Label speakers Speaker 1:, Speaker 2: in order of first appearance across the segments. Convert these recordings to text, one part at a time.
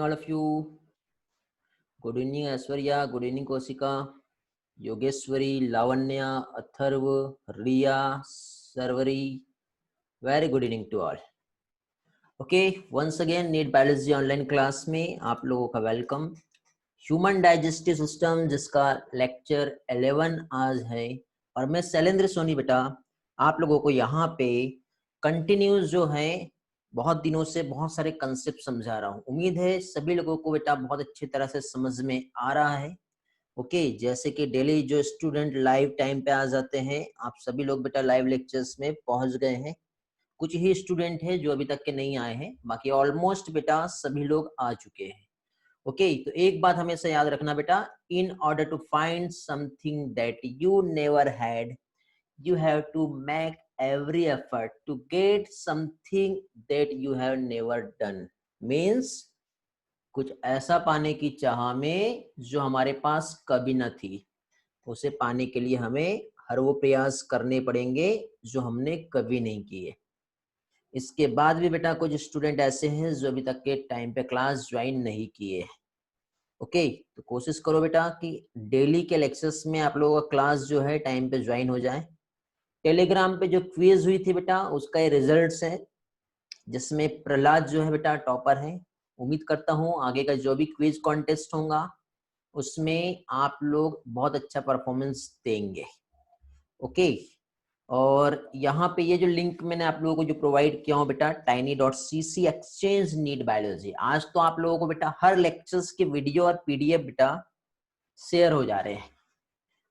Speaker 1: all of you. Good evening Aishwarya, good evening Kosika, Yogeshwari, Lavanya, Atharv, Riya, Sarvari. Very good evening to all. Okay, once again NEET biology online class में आप लोगों का welcome. Human digestive system जिसका lecture 11 आज है और मैं शैलेंद्र सोनी बेटा आप लोगों को यहाँ पे कंटिन्यूस जो है बहुत दिनों से बहुत सारे कंसेप्ट समझा रहा हूँ। उम्मीद है सभी लोगों को बेटा बहुत अच्छी तरह से समझ में आ रहा है। ओके, जैसे कि डेली जो स्टूडेंट लाइव टाइम पे आ जाते हैं, आप सभी लोग बेटा लाइव लेक्चर्स में पहुंच गए हैं। कुछ ही स्टूडेंट हैं जो अभी तक के नहीं आए हैं, बाकी ऑलमोस्ट बेटा सभी लोग आ चुके हैं। ओके, तो एक बात हमेशा याद रखना बेटा, in order to find something that you never had, you have to make every effort to get something that you have never done. Means कुछ ऐसा पाने की चाह में जो हमारे पास कभी न थी, उसे पाने के लिए हमें हर वो प्रयास करने पड़ेंगे जो हमने कभी नहीं किए। इसके बाद भी बेटा कुछ स्टूडेंट ऐसे हैं जो अभी तक के टाइम पे क्लास ज्वाइन नहीं किए। ओके, तो कोशिश करो बेटा कि डेली के लेक्चर्स में आप लोगों का क्लास जो है टाइम पे ज्वाइन हो जाए। टेलीग्राम पे जो क्विज हुई थी बेटा उसका ये रिजल्ट्स है, जिसमें प्रहलाद जो है बेटा टॉपर है। उम्मीद करता हूँ आगे का जो भी क्विज कॉन्टेस्ट होगा उसमें आप लोग बहुत अच्छा परफॉर्मेंस देंगे। ओके, और यहाँ पे ये जो लिंक मैंने आप लोगों को जो प्रोवाइड किया हूँ बेटा tiny.cc एक्सचेंज नीट बायोलॉजी, आज तो आप लोगों को बेटा हर लेक्चर्स के वीडियो और पीडीएफ बेटा शेयर हो जा रहे हैं।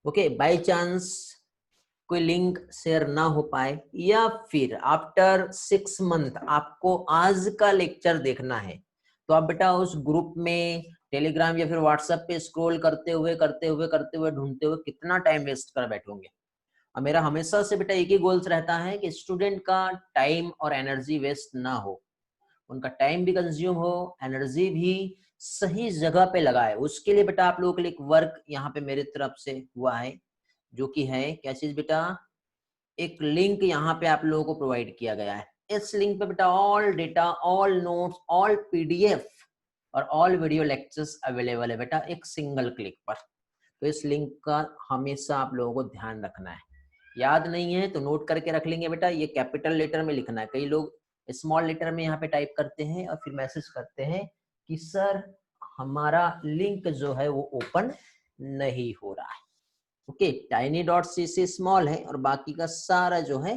Speaker 1: ओके, बाय चांस कोई लिंक शेयर ना हो पाए या फिर आफ्टर 6 मंथ आपको आज का लेक्चर देखना है, तो आप बेटा उस ग्रुप में टेलीग्राम या फिर व्हाट्सएप पे स्क्रॉल करते हुए ढूंढते हुए कितना टाइम वेस्ट कर बैठोगे। और मेरा हमेशा से बेटा एक ही गोल्स रहता है कि स्टूडेंट का टाइम और एनर्जी वेस्ट ना हो, उनका टाइम भी कंज्यूम हो, एनर्जी भी सही जगह पे लगाए। उसके लिए बेटा आप लोगों के लिए एक वर्क यहाँ पे मेरी तरफ से हुआ है, जो कि है क्या चीज बेटा, एक लिंक यहाँ पे आप लोगों को प्रोवाइड किया गया है। इस लिंक पे बेटा all data, all notes, all PDF और ऑल वीडियो लेक्चर्स अवेलेबल है बेटा एक सिंगल क्लिक पर। तो इस लिंक का हमेशा आप लोगों को ध्यान रखना है। याद नहीं है तो नोट करके रख लेंगे बेटा, ये कैपिटल लेटर में लिखना है। कई लोग स्मॉल लेटर में यहाँ पे टाइप करते हैं और फिर मैसेज करते हैं कि सर हमारा लिंक जो है वो ओपन नहीं हो रहा है। ओके, tiny.cc स्मॉल है और बाकी का सारा जो है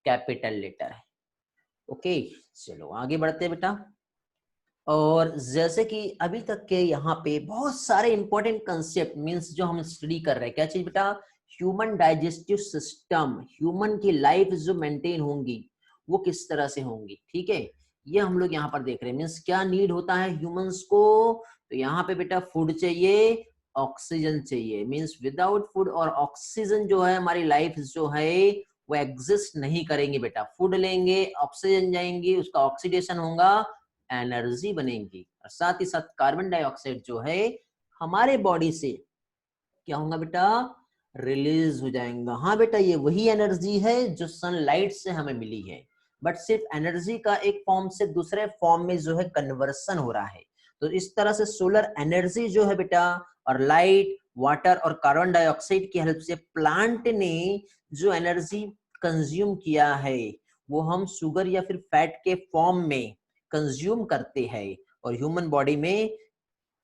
Speaker 1: कैपिटल लेटर है। ओके, चलो आगे बढ़ते हैं बेटा। और जैसे कि अभी तक के यहाँ पे बहुत सारे इंपॉर्टेंट कंसेप्ट मींस जो हम स्टडी कर रहे हैं, क्या चीज बेटा, ह्यूमन डाइजेस्टिव सिस्टम, ह्यूमन की लाइफ जो मेंटेन होंगी वो किस तरह से होंगी, ठीक है, ये हम लोग यहाँ पर देख रहे हैं। मींस क्या नीड होता है ह्यूमंस को, तो यहाँ पे बेटा फूड चाहिए, ऑक्सीजन चाहिए। मींस विदाउट फूड और ऑक्सीजन जो है हमारी लाइफ जो है वो एग्जिस्ट नहीं करेंगे बेटा। फूड लेंगे, ऑक्सीजन जाएंगी, उसका ऑक्सीडेशन होगा, एनर्जी बनेगी, और साथ ही साथ कार्बन डाइऑक्साइड जो है हमारे बॉडी से क्या होगा बेटा, रिलीज हो जाएगा। हाँ बेटा, ये वही एनर्जी है जो सनलाइट से हमें मिली है, बट सिर्फ एनर्जी का एक फॉर्म से दूसरे फॉर्म में जो है कन्वर्सन हो रहा है। तो इस तरह से सोलर एनर्जी जो है बेटा और लाइट, वाटर और कार्बन डाइऑक्साइड की हेल्प से प्लांट ने जो एनर्जी कंज्यूम किया है वो हम शुगर या फिर फैट के फॉर्म में कंज्यूम करते हैं और ह्यूमन बॉडी में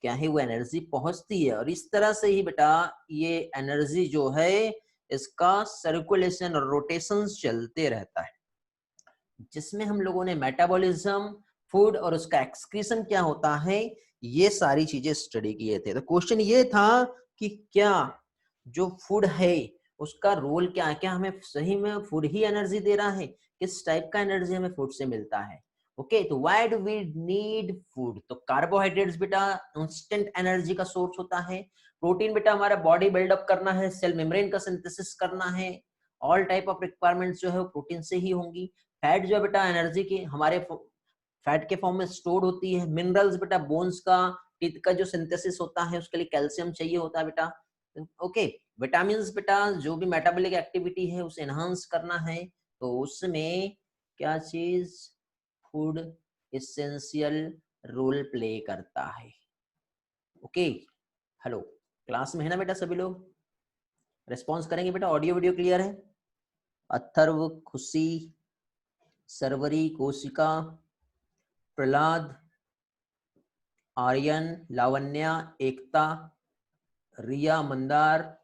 Speaker 1: क्या है वो एनर्जी पहुंचती है। और इस तरह से ही बेटा ये एनर्जी जो है इसका सर्कुलेशन और रोटेशन चलते रहता है, जिसमें हम लोगों ने मेटाबॉलिज्म, फूड और उसका एक्सक्रीशन क्या होता है ये सारी चीजें स्टडी किए थे। तो क्वेश्चन ये था कि क्या जो फूड है उसका रोल क्या है, क्या हमें सही में फूड ही एनर्जी दे रहा है, किस टाइप का एनर्जी हमें फूड से मिलता है। ओके, तो why do we need food, तो कार्बोहाइड्रेट्स बेटा इंस्टेंट एनर्जी का सोर्स होता है। प्रोटीन बेटा हमारा बॉडी बिल्डअप करना है, सेल मेम्ब्रेन का सिंथेसिस करना है, ऑल टाइप ऑफ रिक्वायरमेंट्स जो है वो प्रोटीन से ही होंगी। फैट जो है बेटा एनर्जी की हमारे फैट के फॉर्म में स्टोर होती है। मिनरल्स बेटा बोन्स का, टीथ का जो सिंथेसिस होता है उसके लिए कैल्शियम चाहिए होता है बेटा। ओके, विटामिन बेटा जो भी मेटाबॉलिक एक्टिविटी है उसे एनहांस करना है, तो उसमें क्या चीज, फूड एसेंशियल रोल प्ले करता है। ओके, हेलो, क्लास में है ना बेटा सभी लोग? रिस्पॉन्स करेंगे बेटा? ऑडियो वीडियो क्लियर है? अथर्व, खुशी, सर्वरी, कोशिका, प्रहलाद, आर्यन, लावण्या, एकता, रिया, मंदार।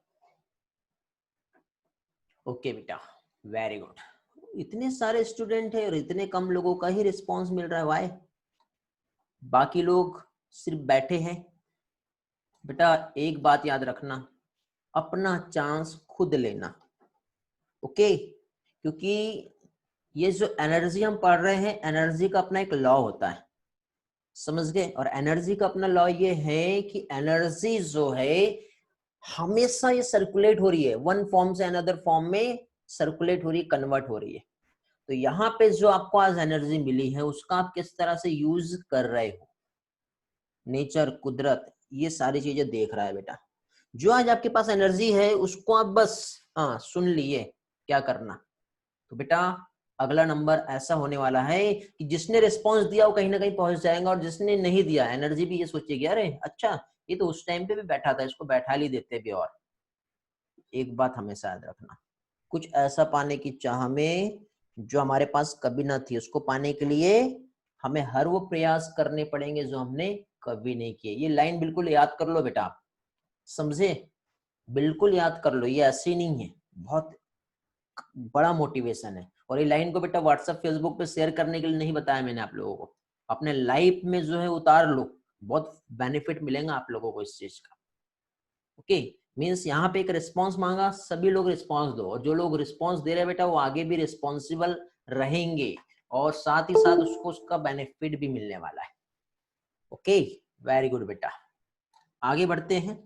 Speaker 1: ओके बेटा, वेरी गुड। इतने सारे स्टूडेंट है और इतने कम लोगों का ही रिस्पॉन्स मिल रहा है, वाई? बाकी लोग सिर्फ बैठे हैं। बेटा एक बात याद रखना, अपना चांस खुद लेना। ओके, क्योंकि ये जो एनर्जी हम पढ़ रहे हैं, एनर्जी का अपना एक लॉ होता है, समझ गए? और एनर्जी का अपना लॉ ये है कि एनर्जी जो है हमेशा ये सर्कुलेट हो रही है, वन फॉर्म से अनदर फॉर्म में सर्कुलेट हो रही है, कन्वर्ट हो रही है। तो यहाँ पे जो आपको आज एनर्जी मिली है उसका आप किस तरह से यूज कर रहे हो, नेचर, कुदरत, ये सारी चीजें देख रहा है बेटा। जो आज आपके पास एनर्जी है उसको आप बस सुन लिए क्या करना। तो बेटा अगला नंबर ऐसा होने वाला है कि जिसने रिस्पॉन्स दिया वो कहीं ना कहीं पहुंच जाएगा, और जिसने नहीं दिया एनर्जी भी ये सोचेगी अरे अच्छा ये तो उस टाइम पे भी बैठा था, इसको बैठा ही देते भी। और एक बात हमेशा याद रखना, कुछ ऐसा पाने की चाह में जो हमारे पास कभी ना थी, उसको पाने के लिए हमें हर वो प्रयास करने पड़ेंगे जो हमने कभी नहीं किए। ये लाइन बिल्कुल याद कर लो बेटा, आप समझे? बिल्कुल याद कर लो, ये ऐसी नहीं है, बहुत बड़ा मोटिवेशन है। और ये लाइन को बेटा व्हाट्सएप फेसबुक पे शेयर करने के लिए नहीं बताया मैंने आप लोगों को, अपने लाइफ में जो है उतार लो, बहुत बेनिफिट मिलेगा आप लोगों को इस चीज का। ओके, मीन्स यहाँ पे एक रिस्पॉन्स मांगा, सभी लोग रिस्पॉन्स दो, और जो लोग रिस्पॉन्स दे रहे हैं बेटा वो आगे भी रिस्पॉन्सिबल रहेंगे, और साथ ही साथ उसको उसका बेनिफिट भी मिलने वाला है। ओके, वेरी गुड बेटा, आगे बढ़ते हैं।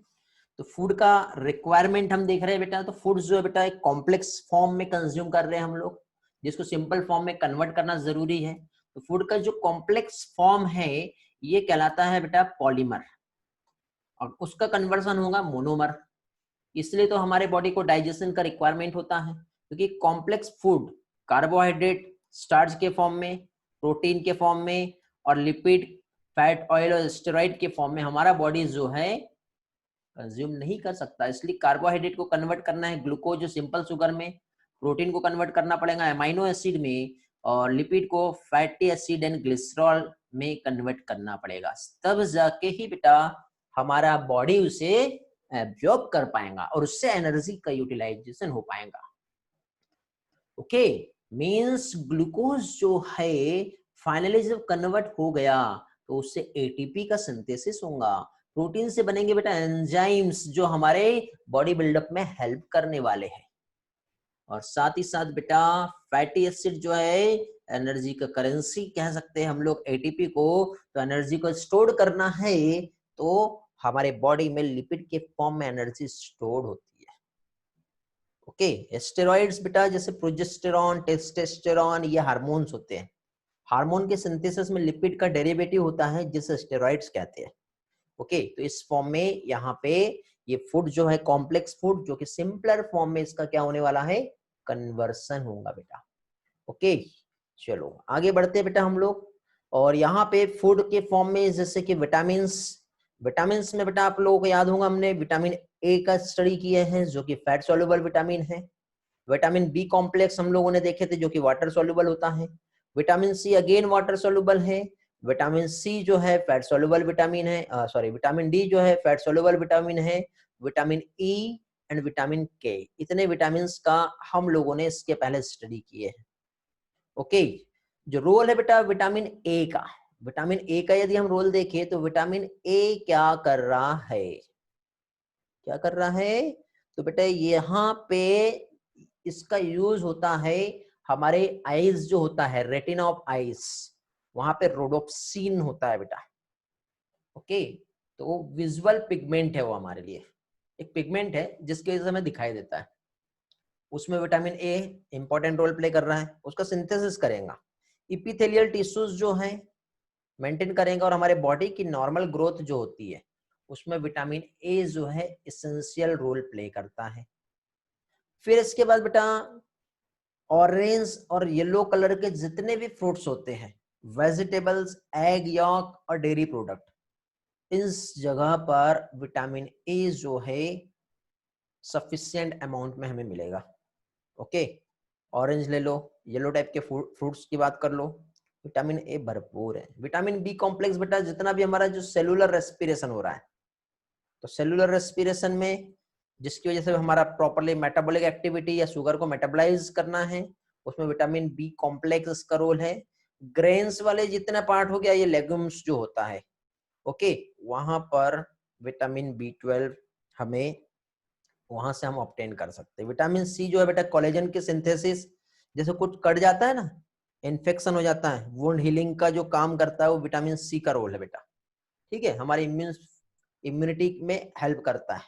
Speaker 1: तो फूड का रिक्वायरमेंट हम देख रहे हैं बेटा। तो फूड जो है बेटा एक कॉम्प्लेक्स फॉर्म में कंज्यूम कर रहे हैं हम लोग, जिसको सिंपल फॉर्म में कन्वर्ट करना जरूरी है। तो फूड का जो कॉम्प्लेक्स फॉर्म है ये कहलाता है बेटा पॉलीमर, और उसका कन्वर्जन होगा मोनोमर। इसलिए तो हमारे बॉडी को डाइजेशन का रिक्वायरमेंट होता है, क्योंकि कॉम्प्लेक्स फूड कार्बोहाइड्रेट स्टार्च के फॉर्म में, प्रोटीन के फॉर्म में, और लिपिड, फैट, ऑयल और स्टेरॉइड के फॉर्म में हमारा बॉडी जो है कंज्यूम नहीं कर सकता। इसलिए कार्बोहाइड्रेट को कन्वर्ट करना है ग्लूकोज जो सिंपल शुगर में, प्रोटीन को कन्वर्ट करना पड़ेगा अमाइनो एसिड में, और लिपिड को फैटी एसिड एंड ग्लिसरॉल में कन्वर्ट करना पड़ेगा, तब जाके ही बेटा हमारा बॉडी उसे एब्जॉर्ब कर पाएगा और उससे एनर्जी का यूटिलाइजेशन हो पाएगा। ओके, मींस ग्लूकोज जो है फाइनली जब कन्वर्ट हो गया तो उससे एटीपी का सिंथेसिस होगा, प्रोटीन से बनेंगे बेटा एंजाइम्स जो हमारे बॉडी बिल्डअप में हेल्प करने वाले हैं, और साथ ही साथ बेटा फैटी एसिड जो है एनर्जी का करेंसी कह सकते हैं हम लोग एटीपी को। तो एनर्जी को स्टोर करना है तो हमारे बॉडी में लिपिड के फॉर्म में एनर्जी स्टोर होती है। ओके, स्टेरॉइड्स बेटा जैसे प्रोजेस्टेरॉन, टेस्टोस्टेरॉन, ये हार्मोन्स होते हैं। हार्मोन के सिंथेसिस में लिपिड का डेरिवेटिव होता है जिसे स्टेरॉइड्स कहते हैं। ओके, तो इस फॉर्म में यहाँ पे ये फूड जो है कॉम्प्लेक्स फूड, जो कि सिंपलर फॉर्म में इसका क्या होने वाला है, कन्वर्सन होगा बेटा। ओके, चलो आगे बढ़ते हैं बेटा हम लोग। और यहाँ पे फूड के फॉर्म में जैसे कि विटामिन में बेटा आप लोगों को याद होगा हमने विटामिन ए का स्टडी किए हैं जो कि फैट सॉल्युबल विटामिन है। विटामिन बी कॉम्प्लेक्स हम लोगों ने देखे थे जो कि वाटर सॉल्युबल होता है। Vitamin C again water soluble है। विटामिन सी जो है फैट सॉल्युबल विटामिन है, सॉरी विटामिन डी जो है फैट सॉल्युबल विटामिन है। Vitamin E and vitamin K, इतने विटामिन का हम लोगों ने इसके पहले स्टडी किए हैं। ओके, जो रोल है बेटा विटामिन ए का, विटामिन ए का यदि हम रोल देखें तो विटामिन ए क्या कर रहा है, क्या कर रहा है, तो बेटा यहाँ पे इसका यूज होता है हमारे आईज जो होता है, रेटिना ऑफ आईज, वहां पे रोडोप्सिन होता है बेटा। ओके, तो वो विजुअल पिगमेंट है, वो हमारे लिए एक पिगमेंट है जिसकी वजह से हमें दिखाई देता है। उसमें vitamin A important role play कर रहा है, उसका सिंथेसिस करेगा, इपिथेलियल टिश्यूज जो है मेंटेन करेगा, और हमारे बॉडी की नॉर्मल ग्रोथ जो होती है उसमें विटामिन ए जो है एसेंशियल रोल प्ले करता है। फिर इसके बाद बेटा ऑरेंज और येलो कलर के जितने भी फ्रूट्स होते हैं वेजिटेबल्स, एग यॉक और डेयरी प्रोडक्ट, इस जगह पर विटामिन ए जो है सफिशिएंट अमाउंट में हमें मिलेगा। ओके, ऑरेंज ले लो, येलो टाइप के फ्रूट्स की बात कर लो, विटामिन ए भरपूर है। विटामिन बी कॉम्प्लेक्स बेटा जितना भी हमारा जो सेलुलर रेस्पिरेशन हो रहा है, तो सेलुलर रेस्पिरेशन में जिसकी वजह से हमारा प्रॉपरली मेटाबॉलिक एक्टिविटी या शुगर को मेटाबोलाइज करना है, उसमें विटामिन बी कॉम्प्लेक्स का रोल है। ग्रेन्स वाले जितना पार्ट हो गया, ये लेग्यूम्स जो होता है, ओके, वहां पर विटामिन बी 12 हमें वहां से हम ऑब्टेन कर सकते हैं। विटामिन सी जो है बेटा कोलेजन की सिंथेसिस, जैसे कुछ कट जाता है ना, इन्फेक्शन हो जाता है, वुंड हीलिंग का जो काम करता है वो विटामिन सी का रोल है बेटा। ठीक है, हमारी इम्यूनिटी में हेल्प करता है।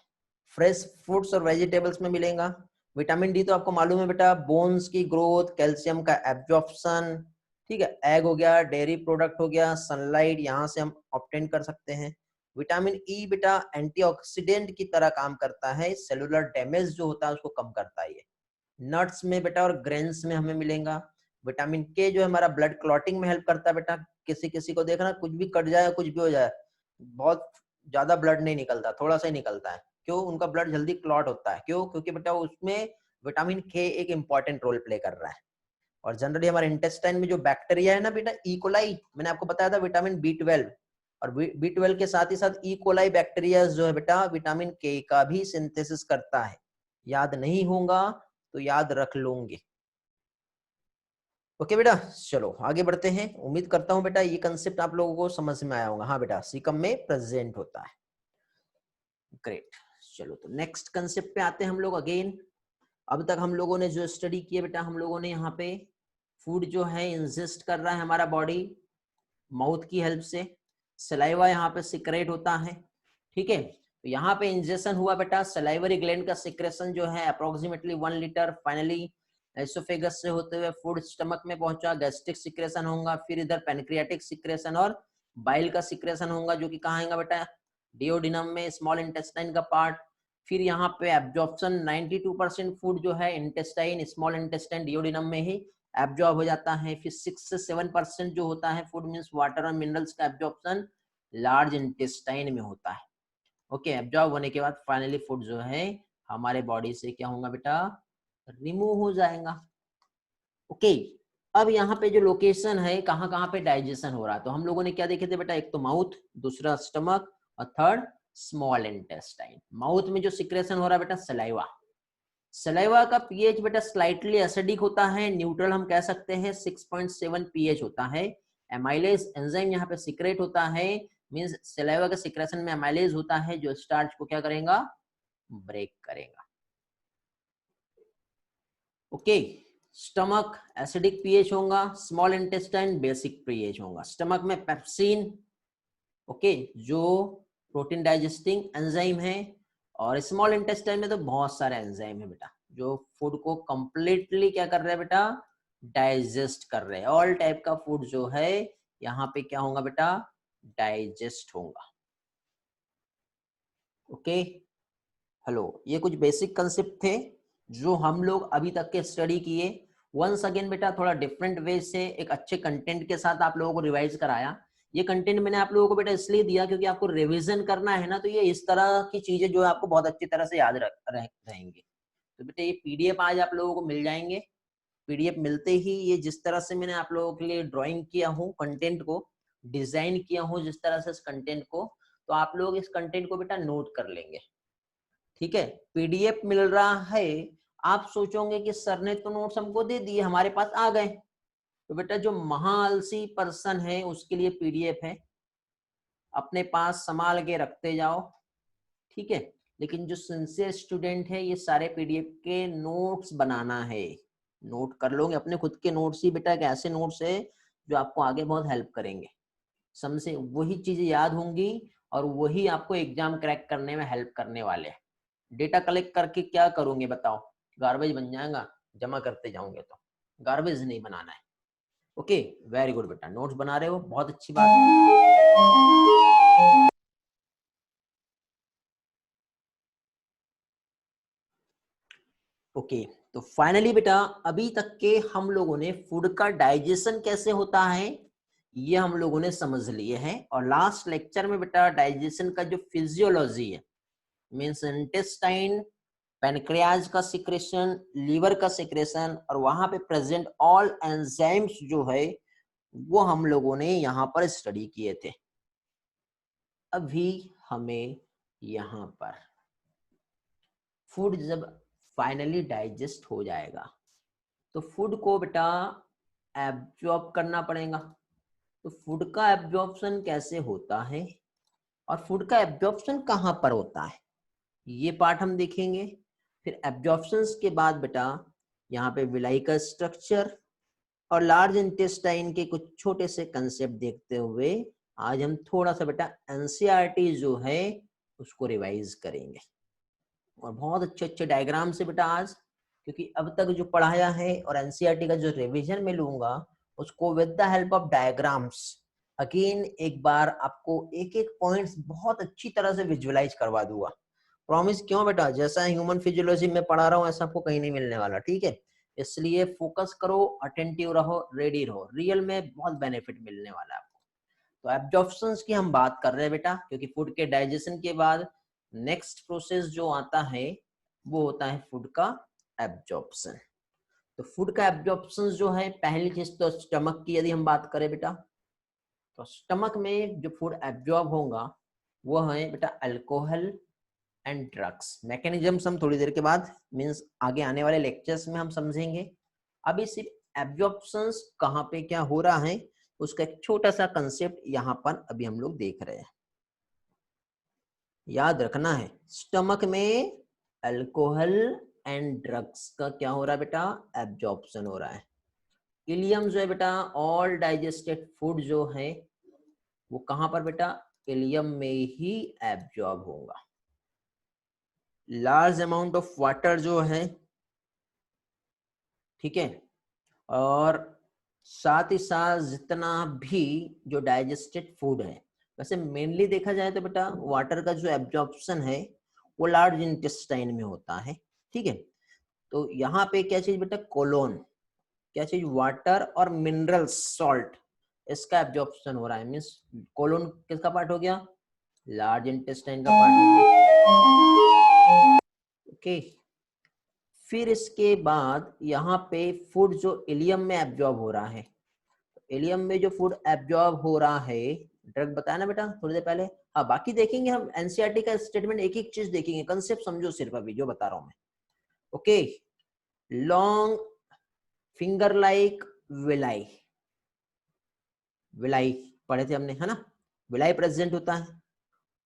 Speaker 1: फ्रेश फ्रूट्स और वेजिटेबल्स में मिलेगा। विटामिन डी तो आपको मालूम है बेटा, बोन्स की ग्रोथ, कैल्शियम का एब्जॉर्प्शन, ठीक है, एग हो गया, डेयरी प्रोडक्ट हो गया, सनलाइट, यहाँ से हम ऑब्टेन कर सकते हैं। विटामिन ई बेटा एंटीऑक्सीडेंट की तरह काम करता है, सेलुलर डैमेज जो होता है उसको कम करता है ये। नट्स में बेटा और ग्रेन्स में हमें मिलेगा। विटामिन के जो है हमारा ब्लड क्लॉटिंग में हेल्प करता है बेटा। किसी किसी को देखना कुछ भी कट जाए, कुछ भी हो जाए, बहुत ज्यादा ब्लड नहीं निकलता, थोड़ा सा ही निकलता है, क्यों? उनका ब्लड जल्दी क्लॉट होता है, क्यों? क्योंकि बेटा उसमें विटामिन के एक इंपॉर्टेंट रोल प्ले कर रहा है। और जनरली हमारे इंटेस्टाइन में जो बैक्टीरिया है ना बेटा, इकोलाई, मैंने आपको बताया था विटामिन बी 12, और बी 12 के साथ ही साथ इकोलाई बैक्टीरिया जो है बेटा विटामिन के का भी सिंथेसिस करता है। याद नहीं होगा तो याद रख लूंगे। ओके बेटा, चलो आगे बढ़ते हैं। उम्मीद करता हूं बेटा ये कंसेप्ट आप लोगों को समझ में आया होगा। हाँ बेटा, सीकम में प्रेजेंट होता है। ग्रेट, चलो तो नेक्स्ट कंसेप्ट पे आते हैं हम लोग अगेन। अब तक हम लोगों ने जो स्टडी किया बेटा, हम लोगों ने यहाँ पे फूड जो है इंजेस्ट कर रहा है हमारा बॉडी माउथ की हेल्प से, सलाइवा यहाँ पे सिक्रेट होता है, ठीक है। तो यहाँ पे इंजेक्शन हुआ बेटा, सलाइवरी ग्लैंड का सिक्रेशन जो है अप्रोक्सीमेटली 1 लीटर, फाइनली एसोफेगस से होते हुए फूड स्टमक में पहुंचा, गैस्ट्रिक सिक्रेशन होगा, फिर इधर पैनक्रियाटिक सिक्रेशन और बाइल का सिक्रेशन होगा, जो कि कहाँ आएगा बेटा, डिओडिनम में, स्मॉल इंटेस्टाइन का पार्ट। फिर यहाँ पे एब्जॉर्प्शन 92% फूड जो है इंटेस्टाइन, स्मॉल इंटेस्टाइन, डिओडिनम में ही एब्जॉर्ब हो जाता है। फिर 6 से 7% जो होता है फूड मींस वाटर और मिनरल्स का एब्जॉर्प्शन लार्ज इंटेस्टाइन में होता है। ओके, एब्जॉर्ब होने के बाद फाइनली फूड जो है हमारे बॉडी से क्या होगा बेटा, रिमूव हो जाएगा। ओके, अब यहाँ पे जो लोकेशन है कहाँ कहाँ पे डाइजेशन हो रहा है, तो हम लोगों ने क्या देखे थे बेटा, एक तो माउथ, दूसरा स्टमक और थर्ड स्मॉल इंटेस्टाइन। माउथ में जो सिक्रेशन हो रहा है बेटा सलाइवा, सलाइवा का पीएच बेटा स्लाइटली एसिडिक होता है, न्यूट्रल हम कह सकते हैं, 6.7 पीएच होता है। एमाइलेज एंजाइम यहाँ पे सिक्रेट होता है, मींस सलाइवा के सिक्रेशन में एमाइलेज होता है जो स्टार्च को क्या करेगा, ब्रेक करेगा। ओके, स्टमक एसिडिक पीएच होगा, स्मॉल इंटेस्टाइन बेसिक पीएच होगा। स्टमक में पेप्सिन, ओके, जो प्रोटीन डाइजेस्टिंग एंजाइम है, और स्मॉल इंटेस्टाइन में तो बहुत सारे एंजाइम है बेटा जो फूड को कंप्लीटली क्या कर रहे हैं बेटा, डाइजेस्ट कर रहे हैं। ऑल टाइप का फूड जो है यहाँ पे क्या होगा बेटा, डाइजेस्ट होगा। ओके, हेलो, ये कुछ बेसिक कंसेप्ट थे जो हम लोग अभी तक के स्टडी किए। वंस अगेन बेटा थोड़ा डिफरेंट वे से एक अच्छे कंटेंट के साथ आप लोगों को रिवाइज कराया। ये कंटेंट मैंने आप लोगों को बेटा इसलिए दिया क्योंकि आपको रिवीजन करना है ना, तो ये इस तरह की चीजें जो है आपको बहुत अच्छी तरह से याद रहेंगे। तो बेटा ये पीडीएफ आज आप लोगों को मिल जाएंगे। पीडीएफ मिलते ही ये जिस तरह से मैंने आप लोगों के लिए ड्राइंग किया हूँ, कंटेंट को डिजाइन किया हूँ जिस तरह से इस कंटेंट को, तो आप लोग इस कंटेंट को बेटा नोट कर लेंगे, ठीक है। पीडीएफ मिल रहा है, आप सोचोगे कि सर ने तो नोट्स हमको दे दिए, हमारे पास आ गए, तो बेटा जो महाआलसी पर्सन है उसके लिए पीडीएफ है, अपने पास संभाल के रखते जाओ, ठीक है। लेकिन जो सिंसियर स्टूडेंट है ये सारे पीडीएफ के नोट्स बनाना है, नोट कर लोगे अपने खुद के नोट्स ही बेटा, एक ऐसे नोट्स है जो आपको आगे बहुत हेल्प करेंगे, समझे, वही चीजें याद होंगी और वही आपको एग्जाम क्रैक करने में हेल्प करने वाले हैं। डेटा कलेक्ट करके क्या करोगे बताओ, गार्बेज बन जाएगा, जमा करते जाओगे तो गार्बेज नहीं बनाना है। ओके, वेरी गुड बेटा, नोट्स बना रहे हो, बहुत अच्छी बात है। ओके, तो फाइनली बेटा अभी तक के हम लोगों ने फूड का डाइजेशन कैसे होता है, ये हम लोगों ने समझ लिए हैं। और लास्ट लेक्चर में बेटा डाइजेशन का जो फिजियोलॉजी है, मीन्स इंटेस्टाइन, पैनक्रियाज का सिक्रेशन, लीवर का सिक्रेशन और वहां पे प्रेजेंट ऑल एंजाइम्स जो है वो हम लोगों ने यहाँ पर स्टडी किए थे। अभी हमें यहाँ पर फूड जब फाइनली डाइजेस्ट हो जाएगा तो फूड को बेटा एब्जॉर्ब करना पड़ेगा। तो फूड का एब्जॉर्प्शन कैसे होता है और फूड का एब्जॉर्प्शन कहाँ पर होता है, ये पार्ट हम देखेंगे। फिर एब्जॉर्प्शंस के बाद बेटा यहाँ पे विलाई का स्ट्रक्चर और लार्ज इंटेस्टाइन के कुछ छोटे से कंसेप्ट देखते हुए आज हम थोड़ा सा बेटा एनसीईआरटी जो है उसको रिवाइज करेंगे। और बहुत अच्छे अच्छे डायग्राम से बेटा आज, क्योंकि अब तक जो पढ़ाया है और एनसीईआरटी का जो रिवीजन में लूंगा उसको with the help of diagrams again एक बार आपको एक एक पॉइंट्स बहुत अच्छी तरह से विजुअलाइज करवा दूंगा। प्रॉमिस, क्यों बेटा, जैसा ह्यूमन फिजियोलॉजी में पढ़ा रहा हूँ ऐसा आपको कहीं नहीं मिलने वाला, ठीक है। इसलिए फोकस करो, अटेंटिव रहो, रेडी रहो, रियल में बहुत बेनिफिट मिलने वाला है आपको। तो एब्जॉर्प्शंस की हम बात कर रहे हैं बेटा, क्योंकि फूड के डाइजेशन के बाद नेक्स्ट प्रोसेस जो आता है वो होता है फूड का एब्जॉर्प्शन। तो फूड का एब्जॉर्प्शन जो है, पहली चीज तो स्टमक की यदि हम बात करें बेटा, तो स्टमक में जो फूड एब्जॉर्ब होगा वो है बेटा अल्कोहल एंड ड्रग्स। मैकेनिज्म्स हम थोड़ी देर के बाद मींस आगे आने वाले लेक्चर्स में हम समझेंगे। अभी सिर्फ एब्जॉर्प्शंस कहाँ पे क्या हो रहा है उसका एक छोटा सा कंसेप्ट यहाँ पर अभी हम लोग देख रहे हैं। याद रखना है, स्टमक में अल्कोहल एंड ड्रग्स का क्या हो रहा है बेटा, एब्जॉर्प्शन हो रहा है। इलियम जो है बेटा, ऑल डाइजेस्टेड फूड जो है वो कहां पर बेटा, इलियम में ही एब्जॉर्ब होगा। लार्ज अमाउंट ऑफ वाटर जो है, ठीक है, और साथ ही साथ जितना भी जो डाइजेस्टेड फूड है, वैसे मेनली देखा जाए तो बेटा वाटर का जो एब्जॉर्प्शन है वो लार्ज इंटेस्टाइन में होता है, ठीक है। तो यहाँ पे क्या चीज बेटा, कोलोन, क्या चीज, वाटर और मिनरल सॉल्ट, इसका एब्जॉर्प्शन हो रहा है। मीन्स कोलोन किसका पार्ट हो गया, लार्ज इंटेस्टाइन का पार्ट हो गया, ओके। फिर इसके बाद यहाँ पे फूड जो इलियम में एब्जॉर्ब हो रहा है, इलियम में जो फूड एब्जॉर्ब हो रहा है, ड्रग बताया ना बेटा थोड़ी देर पहले। हाँ, बाकी देखेंगे हम एनसीईआरटी का स्टेटमेंट, एक एक चीज देखेंगे, कंसेप्ट समझो सिर्फ अभी जो बता रहा हूं मैं, okay. Long finger like villi, villi पढ़े थे हमने, है ना, विलाई प्रेजेंट होता है।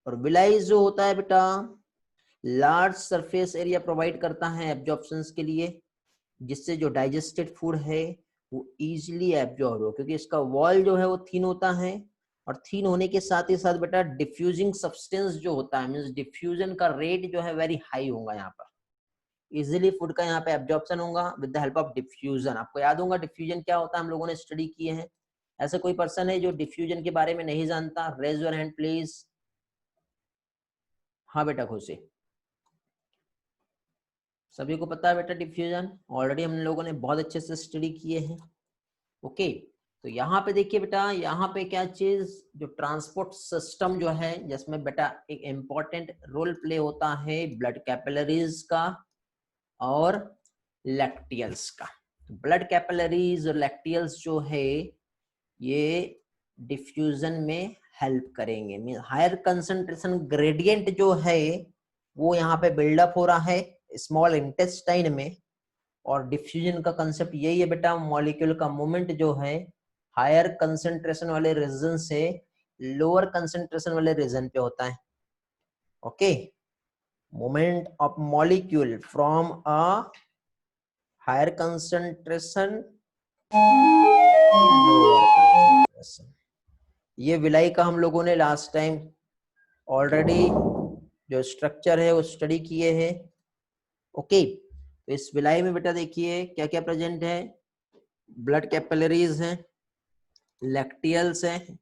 Speaker 1: और विलाई जो होता है बेटा लार्ज सरफेस एरिया प्रोवाइड करता है एब्जॉर्प्शंस के लिए, जिससे जो डाइजेस्टेड फूड है वो इजीली एब्जॉर्ब हो, क्योंकि इसका वॉल जो है वो थीन होता है। और थीन होने के साथ ही साथ बेटा डिफ्यूजिंग सब्सटेंस जो होता है, मींस डिफ्यूजन का रेट जो है वेरी हाई होगा, यहाँ पर इजीली फूड का यहाँ पे एब्जॉर्प्शन होगा with the help of diffusion. आपको याद होगा डिफ्यूजन क्या होता है, हम लोगों ने स्टडी किए हैं। ऐसा कोई पर्सन है जो डिफ्यूजन के बारे में नहीं जानता, रेज योर हैंड प्लीज। हाँ बेटा खुशी, सभी को पता है बेटा डिफ्यूजन, ऑलरेडी हम लोगों ने बहुत अच्छे से स्टडी किए हैं, ओके। तो यहाँ पे देखिए बेटा, यहाँ पे क्या चीज, जो ट्रांसपोर्ट सिस्टम जो है जिसमें बेटा एक इम्पॉर्टेंट रोल प्ले होता है ब्लड कैपिलरीज का और लैक्टियल्स का। ब्लड कैपिलरीज और लैक्टियल्स जो है ये डिफ्यूजन में हेल्प करेंगे। मीन हायर कंसंट्रेशन ग्रेडियंट जो है वो यहाँ पे बिल्डअप हो रहा है स्मॉल इंटेस्टाइन में। और डिफ्यूजन का कंसेप्ट यही है बेटा, मॉलिक्यूल का मूवमेंट जो है हायर कंसंट्रेशन वाले रीजन से लोअर कंसंट्रेशन वाले रीजन पे होता है, okay. Movement of molecule from a higher concentration ये विलाई का हम लोगों ने लास्ट टाइम ऑलरेडी जो स्ट्रक्चर है वो स्टडी किए हैं, ओके। तो इस विलाई में बेटा देखिए क्या क्या प्रेजेंट है, ब्लड कैपिलरीज हैं, लैक्टियल्स हैं,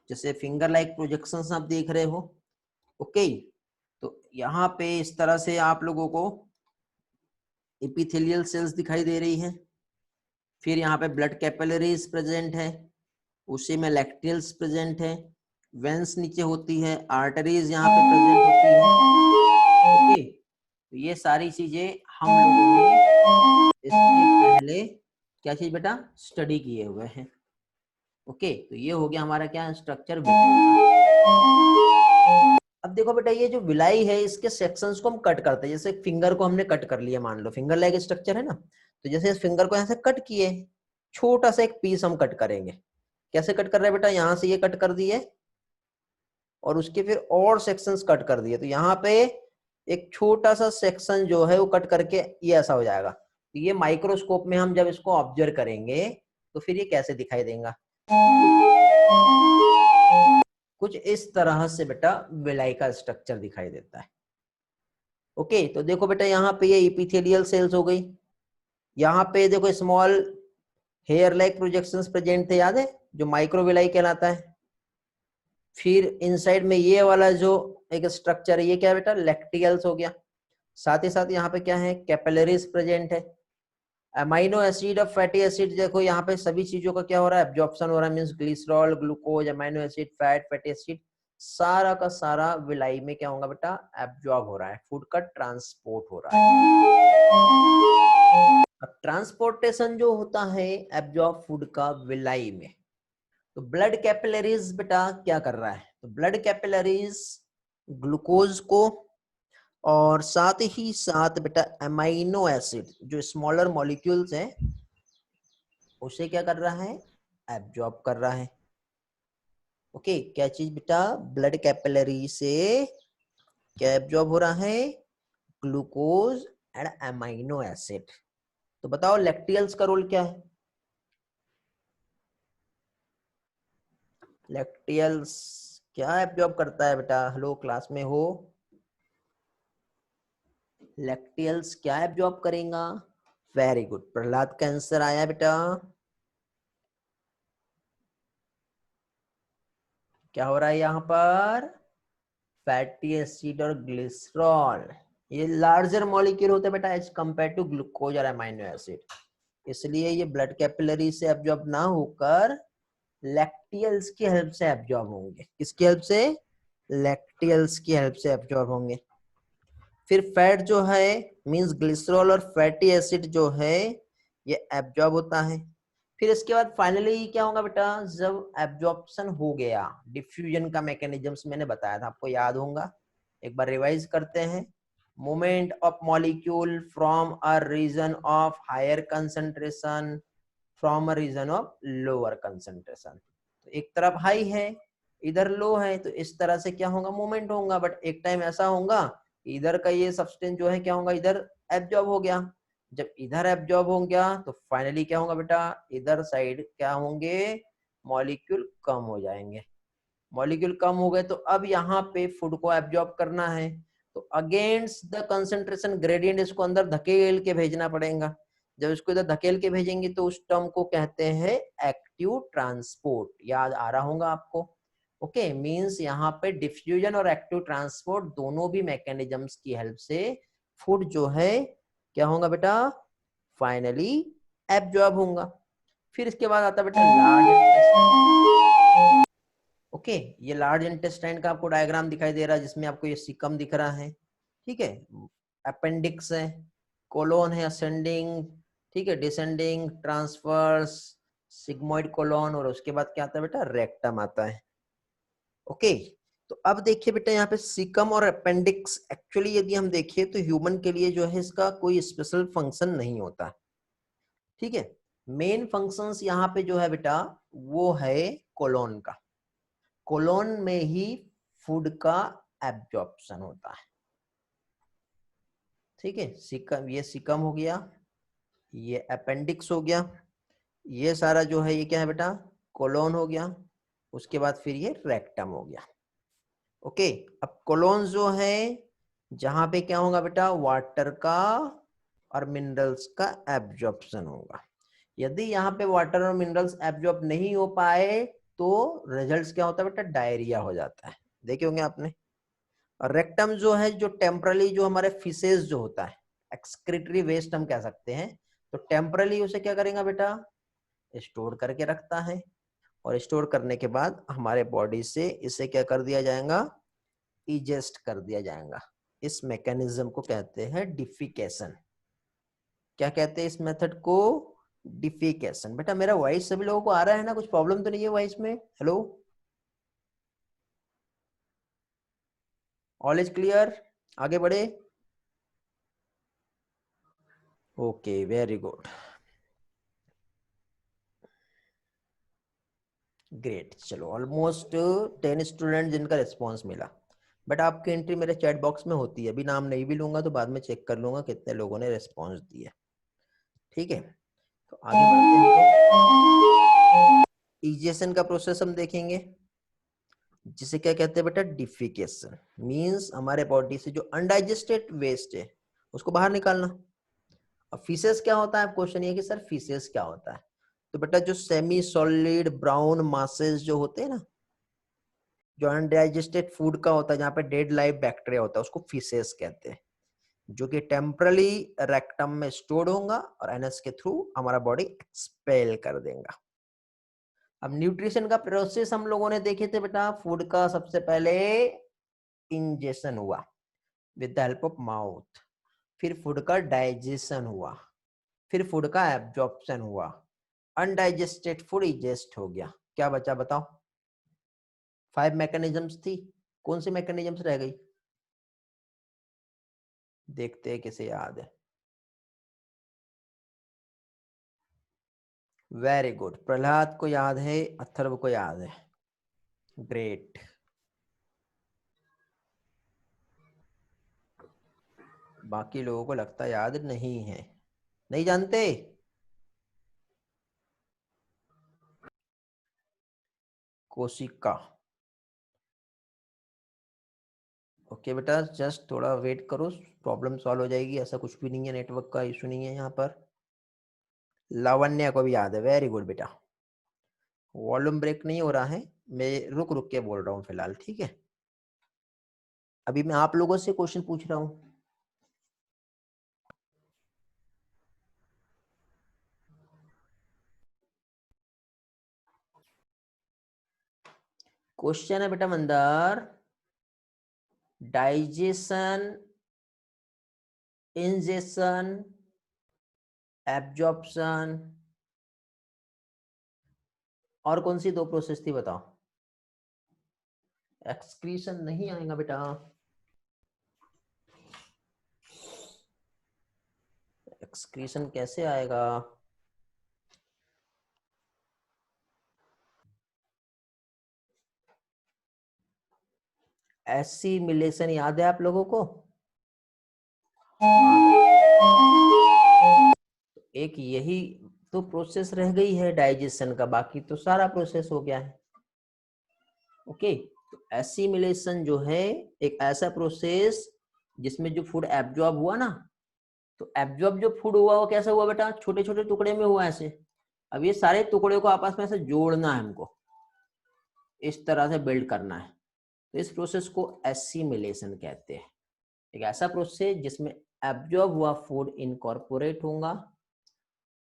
Speaker 1: जैसे फिंगर लाइक प्रोजेक्शंस आप देख रहे हो, ओके। तो यहाँ पे इस तरह से आप लोगों को एपिथेलियल सेल्स दिखाई दे रही हैं। फिर यहाँ पे ब्लड कैपिलरीज प्रेजेंट है, उसी में लैक्टियल्स प्रेजेंट है, वेंस नीचे होती है, आर्टरीज यहाँ पे प्रेजेंट होती है। ओके, तो ये सारी चीजें हम लोगों ने इसके पहले क्या चीज बेटा स्टडी किए हुए हैं। ओके, तो ये हो गया हमारा क्या स्ट्रक्चर। अब देखो बेटा ये जो विलाई है इसके सेक्शंस को हम कट करते हैं। जैसे फिंगर को हमने कट कर लिया, मान लो फिंगर लाइक स्ट्रक्चर है ना, तो जैसे इस फिंगर को यहाँ से कट किए, छोटा सा एक पीस हम कट करेंगे। कैसे कट कर रहे हैं बेटा, यहाँ से ये कट कर दिए और उसके फिर और सेक्शंस कट कर दिए, तो यहाँ पे एक छोटा सा सेक्शन जो है वो कट करके ये ऐसा हो जाएगा। तो ये माइक्रोस्कोप में हम जब इसको ऑब्जर्व करेंगे तो फिर ये कैसे दिखाई देगा, कुछ इस तरह से बेटा विलाई का स्ट्रक्चर दिखाई देता है। ओके, तो देखो बेटा यहाँ पे ये इपिथेलियल सेल्स हो गई, यहाँ पे देखो small hair like projections present थे, याद है, जो माइक्रोविलाई कहलाता है। फिर इनसाइड में ये वाला जो एक स्ट्रक्चर है ये क्या है बेटा, लैक्टियल्स हो गया। साथ ही साथ यहाँ पे क्या है, कैपिलरीज प्रेजेंट है। अमाइनो एसिड और फैटी एसिड, देखो यहाँ पे सभी चीजों का क्या हो रहा है, एब्जॉर्प्शन हो रहा है, means glycerol, glucose, amino acid, fat, fatty acid, सारा का सारा विलाई में क्या होगा बेटा, एब्जॉर्ब हो रहा है, फूड का ट्रांसपोर्ट हो रहा है। अब ट्रांसपोर्टेशन जो होता है एब्जॉर्ब फूड का विलाई में, तो ब्लड कैपिलरीज बेटा क्या कर रहा है, तो ब्लड कैपिलरीज ग्लूकोज को और साथ ही साथ बेटा अमाइनो एसिड जो स्मॉलर मॉलिक्यूल्स हैं उसे क्या कर रहा है, एब्जॉर्ब कर रहा है। ओके, क्या चीज बेटा, ब्लड कैपिलरी से क्या एब्जॉर्ब हो रहा है, ग्लूकोज एंड अमाइनो एसिड। तो बताओ लैक्टियल्स का रोल क्या है, लैक्टियल्स क्या एब्जॉर्ब करता है बेटा, हेलो क्लास में हो, लैक्टियल्स क्या एब्जॉर्ब करेगा, वेरी गुड, प्रहलाद का आंसर आया बेटा। क्या हो रहा है यहाँ पर, फैटी एसिड और ग्लिसरॉल, ये लार्जर मॉलिक्यूल होते हैं बेटा एज कंपेयर टू ग्लूकोज और अमाइनो एसिड, इसलिए ये ब्लड कैपिलरी से एब्जॉर्ब ना होकर लैक्टियल्स की हेल्प से एब्जॉर्ब होंगे। किसकी हेल्प से, लैक्टियल्स की हेल्प से एब्जॉर्ब होंगे। फिर फैट जो है मींस ग्लिसरॉल और फैटी एसिड जो है ये एब्जॉर्ब होता है। फिर इसके बाद फाइनली क्या होगा बेटा, जब एब्जॉर्प्शन हो गया, डिफ्यूजन का मैकेनिज्म्स मैंने बताया था, आपको याद होगा, एक बार रिवाइज करते हैं। Movement of molecule from a region of higher concentration from a region of lower concentration, तो एक तरफ हाई है इधर लो है, तो इस तरह से क्या होगा, मूवमेंट होगा। बट एक टाइम ऐसा होगा इधर का ये सब्सटेंस जो है क्या होगा, इधर एब्जॉर्ब हो गया। जब इधर एब्जॉर्ब हो गया तो फाइनली क्या होगा बेटा, इधर साइड क्या होंगे, मॉलिक्यूल कम हो जाएंगे। मॉलिक्यूल कम हो गए तो अब यहाँ पे फूड को एब्जॉर्ब करना है, तो अगेंस्ट द कंसंट्रेशन ग्रेडियंट इसको अंदर धकेल के भेजना पड़ेगा। जब इसको इधर धकेल के भेजेंगे तो उस टर्म को कहते हैं एक्टिव ट्रांसपोर्ट, याद आ रहा होगा आपको। ओके, मींस यहाँ पे डिफ्यूजन और एक्टिव ट्रांसपोर्ट दोनों भी मैकेनिज्म्स की हेल्प से फूड जो है क्या होगा बेटा, फाइनली एब्जॉर्ब होगा। फिर इसके बाद आता है बेटा लार्ज इंटेस्टाइन। ओके, ये लार्ज इंटेस्टाइन का आपको डायग्राम दिखाई दे रहा है जिसमें आपको ये सीकम दिख रहा है, ठीक है, अपेंडिक्स है, कोलोन है असेंडिंग, ठीक है, डिसेंडिंग, ट्रांसवर्स, सिग्मोइड कोलोन, और उसके बाद क्या आता है बेटा, रेक्टम आता है। ओके, तो अब देखिए बेटा यहाँ पे सीकम और अपेंडिक्स एक्चुअली यदि हम देखिए तो ह्यूमन के लिए जो है इसका कोई स्पेशल फंक्शन नहीं होता, ठीक है। मेन फंक्शंस यहाँ पे जो है बेटा वो है कोलोन का, कोलोन में ही फूड का एब्जॉर्प्शन होता है, ठीक है। सीकम, ये सीकम हो गया, ये अपेंडिक्स हो गया, ये सारा जो है ये क्या है बेटा, कोलोन हो गया, उसके बाद फिर ये रेक्टम हो गया। ओके, अब कोलोन जो है जहां पे क्या होगा बेटा, वाटर का और मिनरल्स का एब्जॉर्प्शन होगा। यदि यहाँ पे वाटर और मिनरल्स एब्जॉर्ब नहीं हो पाए तो रिजल्ट्स क्या होता है बेटा, डायरिया हो जाता है, देखे होंगे आपने। और रेक्टम जो है, जो टेम्परली जो हमारे फिशेज जो होता है, एक्सक्रीटरी वेस्ट हम कह सकते हैं, तो टेम्परली उसे क्या करेगा बेटा, स्टोर करके रखता है। और स्टोर करने के बाद हमारे बॉडी से इसे क्या कर दिया जाएगा, इजेस्ट कर दिया जाएगा। इस मैकेनिज्म को कहते हैं डिफिकेशन। क्या कहते हैं इस मेथड को, डिफिकेशन। बेटा मेरा वॉइस सभी लोगों को आ रहा है ना, कुछ प्रॉब्लम तो नहीं है वॉइस में? हेलो, ऑल इज क्लियर, आगे बढ़े? Okay, very good, great. चलो ऑलमोस्ट 10 स्टूडेंट जिनका रिस्पॉन्स मिला। बट आपकी एंट्री मेरे चैट बॉक्स में होती है, अभी नाम नहीं भी लूंगा तो बाद में चेक कर लूंगा कितने लोगों ने रिस्पॉन्स दिए। ठीक है, तो आगे बढ़ते हैं। इजेशन का प्रोसेस हम देखेंगे, जिसे क्या कहते हैं बेटा, डिफिकेशन। मींस हमारे बॉडी से जो अनडाइजेस्टेड वेस्ट है उसको बाहर निकालना। अब फीसेस क्या होता है, क्वेश्चन ये कि सर फीसेस क्या होता है? तो बेटा जो सेमी सॉलिड ब्राउन मासेस जो होते हैं ना, जो अनडाइजेस्टेड फूड का होता है, जहाँ पे डेड लाइव बैक्टीरिया होता है, उसको फीसेस कहते हैं, जो कि टेम्परली रेक्टम में स्टोर्ड होगा और एनएस के थ्रू हमारा बॉडी एक्सपेल कर देगा। अब न्यूट्रिशन का प्रोसेस हम लोगों ने देखे थे बेटा, फूड का सबसे पहले इंजेशन हुआ with the help of mouth, फिर फूड का डाइजेशन हुआ, फिर फूड का एब्जॉर्प्शन हुआ, अनडाइजेस्टेड फूड इजेस्ट हो गया। क्या बचा बताओ? 5 मैकेनिज्म्स थी, कौन सी मैकेनिज्म्स रह गई? देखते हैं किसे याद है। वेरी गुड, प्रहलाद को याद है, अथर्व को याद है, ग्रेट। बाकी लोगों को लगता याद नहीं है, नहीं जानते। कोशिका, ओके बेटा, जस्ट थोड़ा वेट करो, प्रॉब्लम सॉल्व हो जाएगी, ऐसा कुछ भी नहीं है, नेटवर्क का इशू नहीं है यहाँ पर। लावण्य को भी याद है, वेरी गुड बेटा। वॉल्यूम ब्रेक नहीं हो रहा है, मैं रुक रुक के बोल रहा हूँ फिलहाल, ठीक है? अभी मैं आप लोगों से क्वेश्चन पूछ रहा हूँ। क्वेश्चन है बेटा मंदार, डाइजेशन, इंजेशन, एब्जॉर्प्शन, और कौन सी 2 प्रोसेस थी बताओ? एक्सक्रीशन नहीं आएगा बेटा, एक्सक्रीशन कैसे आएगा? एसिमिलेशन याद है आप लोगों को? एक यही तो प्रोसेस रह गई है डाइजेशन का, बाकी तो सारा प्रोसेस हो गया है। ओके, तो एसिमिलेशन जो है एक ऐसा प्रोसेस जिसमें जो फूड एब्जॉर्ब हुआ ना, तो एब्जॉर्ब जो फूड हुआ वो कैसा हुआ बेटा, छोटे छोटे टुकड़े में हुआ ऐसे। अब ये सारे टुकड़े को आपस में ऐसे जोड़ना है हमको, इस तरह से बिल्ड करना है, तो इस प्रोसेस को एसिमिलेशन कहते हैं। एक ऐसा प्रोसेस जिसमें एब्जॉर्ब हुआ फूड इनकॉर्पोरेट होगा,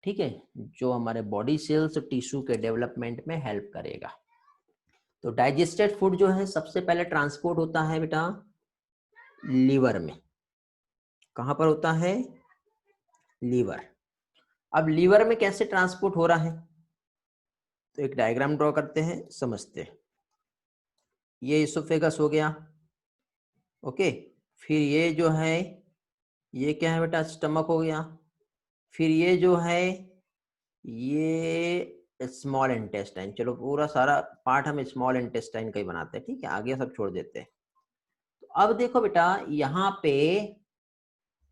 Speaker 1: ठीक है, जो हमारे बॉडी सेल्स टिश्यू के डेवलपमेंट में हेल्प करेगा। तो डाइजेस्टेड फूड जो है सबसे पहले ट्रांसपोर्ट होता है बेटा लीवर में। कहां पर होता है? लीवर। अब लीवर में कैसे ट्रांसपोर्ट हो रहा है, तो एक डायग्राम ड्रॉ करते हैं, समझते हैं। ये इसोफेगस हो गया, ओके। फिर ये जो है, ये क्या है बेटा, स्टमक हो गया। फिर ये जो है, ये स्मॉल इंटेस्टाइन। चलो पूरा सारा पार्ट हम स्मॉल इंटेस्टाइन का ही बनाते हैं, ठीक है, आगे सब छोड़ देते हैं। तो अब देखो बेटा, यहाँ पे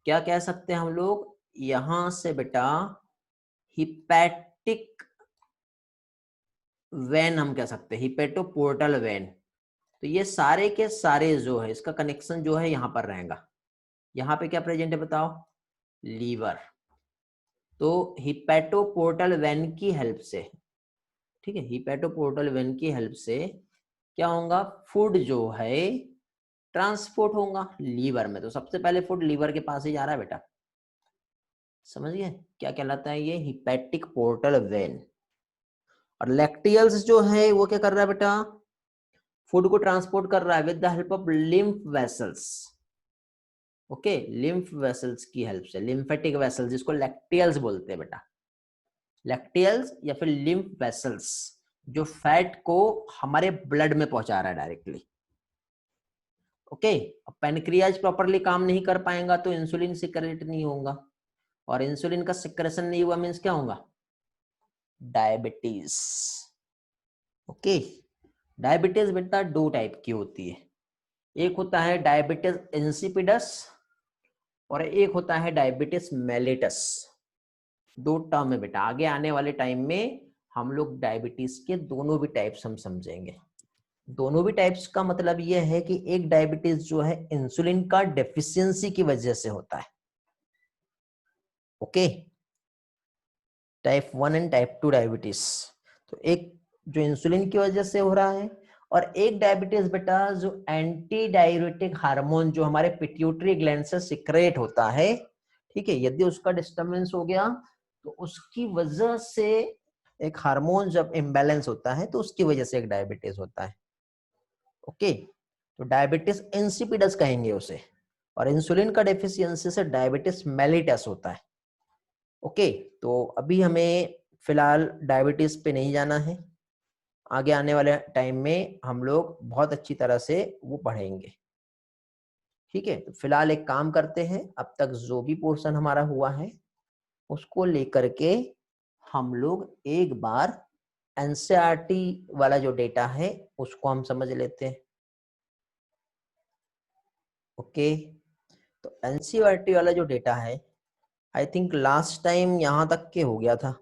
Speaker 1: क्या कह सकते हैं हम लोग, यहां से बेटा हिपैटिक वेन हम कह सकते हैं, हिपेटोपोर्टल वेन। तो ये सारे के सारे जो है, इसका कनेक्शन जो है यहाँ पर रहेगा। यहाँ पे क्या प्रेजेंट है बताओ? लीवर। तो हिपेटोपोर्टल वेन की हेल्प से, ठीक है, हिपेटोपोर्टल वेन की हेल्प से क्या होगा, फूड जो है ट्रांसपोर्ट होगा लीवर में। तो सबसे पहले फूड लीवर के पास ही जा रहा है बेटा, समझ गए? क्या कहलाता है ये? Hepatic portal vein. और लैक्टियल्स जो है वो क्या कर रहा है बेटा, फूड को ट्रांसपोर्ट कर रहा है with the help of lymph vessels. Okay, lymph vessels की हेल्प से, लिम्फेटिक वेसल्स जिसको लैक्टियल्स बोलते हैं बेटा, लैक्टियल्स या फिर लिम्फ वेसल्स, जो फैट को हमारे ब्लड में पहुंचा रहा है डायरेक्टली। ओके, अब पेनक्रियाज प्रॉपरली काम नहीं कर पाएगा तो इंसुलिन सिक्रेट नहीं होगा, और इंसुलिन का सिक्रेशन नहीं हुआ मीन्स क्या होगा, डायबिटीज। ओके, डायबिटीज बेटा दो टाइप की होती है, एक होता है डायबिटीज इंसिपिडस और एक होता है डायबिटीज मेलिटस। दो टर्म है बेटा, आगे आने वाले टाइम में हम लोग डायबिटीज के दोनों भी टाइप्स हम समझेंगे। दोनों भी टाइप्स का मतलब यह है कि एक डायबिटीज जो है इंसुलिन का डेफिशिएंसी की वजह से होता है। Okay, type 1 and type 2 diabetes, तो एक जो इंसुलिन की वजह से हो रहा है, और एक डायबिटीज बेटा जो एंटी डाययूरेटिक हार्मोन जो हमारे पिट्यूटरी ग्लैंड से सिक्रेट होता है, ठीक है, यदि उसका डिस्टर्बेंस हो गया तो उसकी वजह से, एक हार्मोन जब इम्बैलेंस होता है तो उसकी वजह से एक डायबिटीज होता है। ओके, तो डायबिटीज इंसिपिडस कहेंगे उसे, और इंसुलिन का डेफिशिएंसी से डायबिटीज मेलिटस होता है। ओके, तो अभी हमें फिलहाल डायबिटीज पे नहीं जाना है, आगे आने वाले टाइम में हम लोग बहुत अच्छी तरह से वो पढ़ेंगे। ठीक है, तो फिलहाल एक काम करते हैं, अब तक जो भी पोर्शन हमारा हुआ है उसको लेकर के हम लोग एक बार एनसीईआरटी वाला जो डेटा है उसको हम समझ लेते हैं। ओके, तो एनसीईआरटी वाला जो डेटा है, आई थिंक लास्ट टाइम यहाँ तक के हो गया था।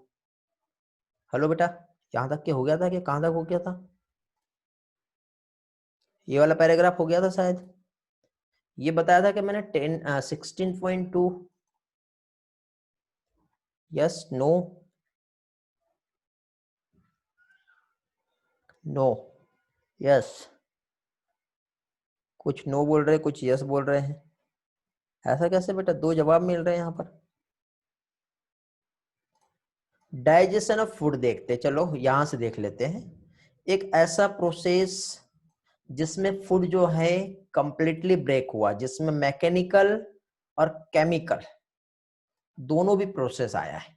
Speaker 1: हेलो बेटा, यहाँ तक के हो गया था कि कहाँ तक हो गया था, ये वाला पैराग्राफ हो गया था शायद, ये बताया था कि मैंने 16.2, यस नो, नो यस, कुछ नो बोल रहे कुछ यस बोल रहे हैं, ऐसा कैसे बेटा, दो जवाब मिल रहे हैं यहाँ पर। डाइजेशन ऑफ फूड देखते, चलो यहां से देख लेते हैं। एक ऐसा प्रोसेस जिसमें फूड जो है कंप्लीटली ब्रेक हुआ, जिसमें मैकेनिकल और केमिकल दोनों भी प्रोसेस आया है।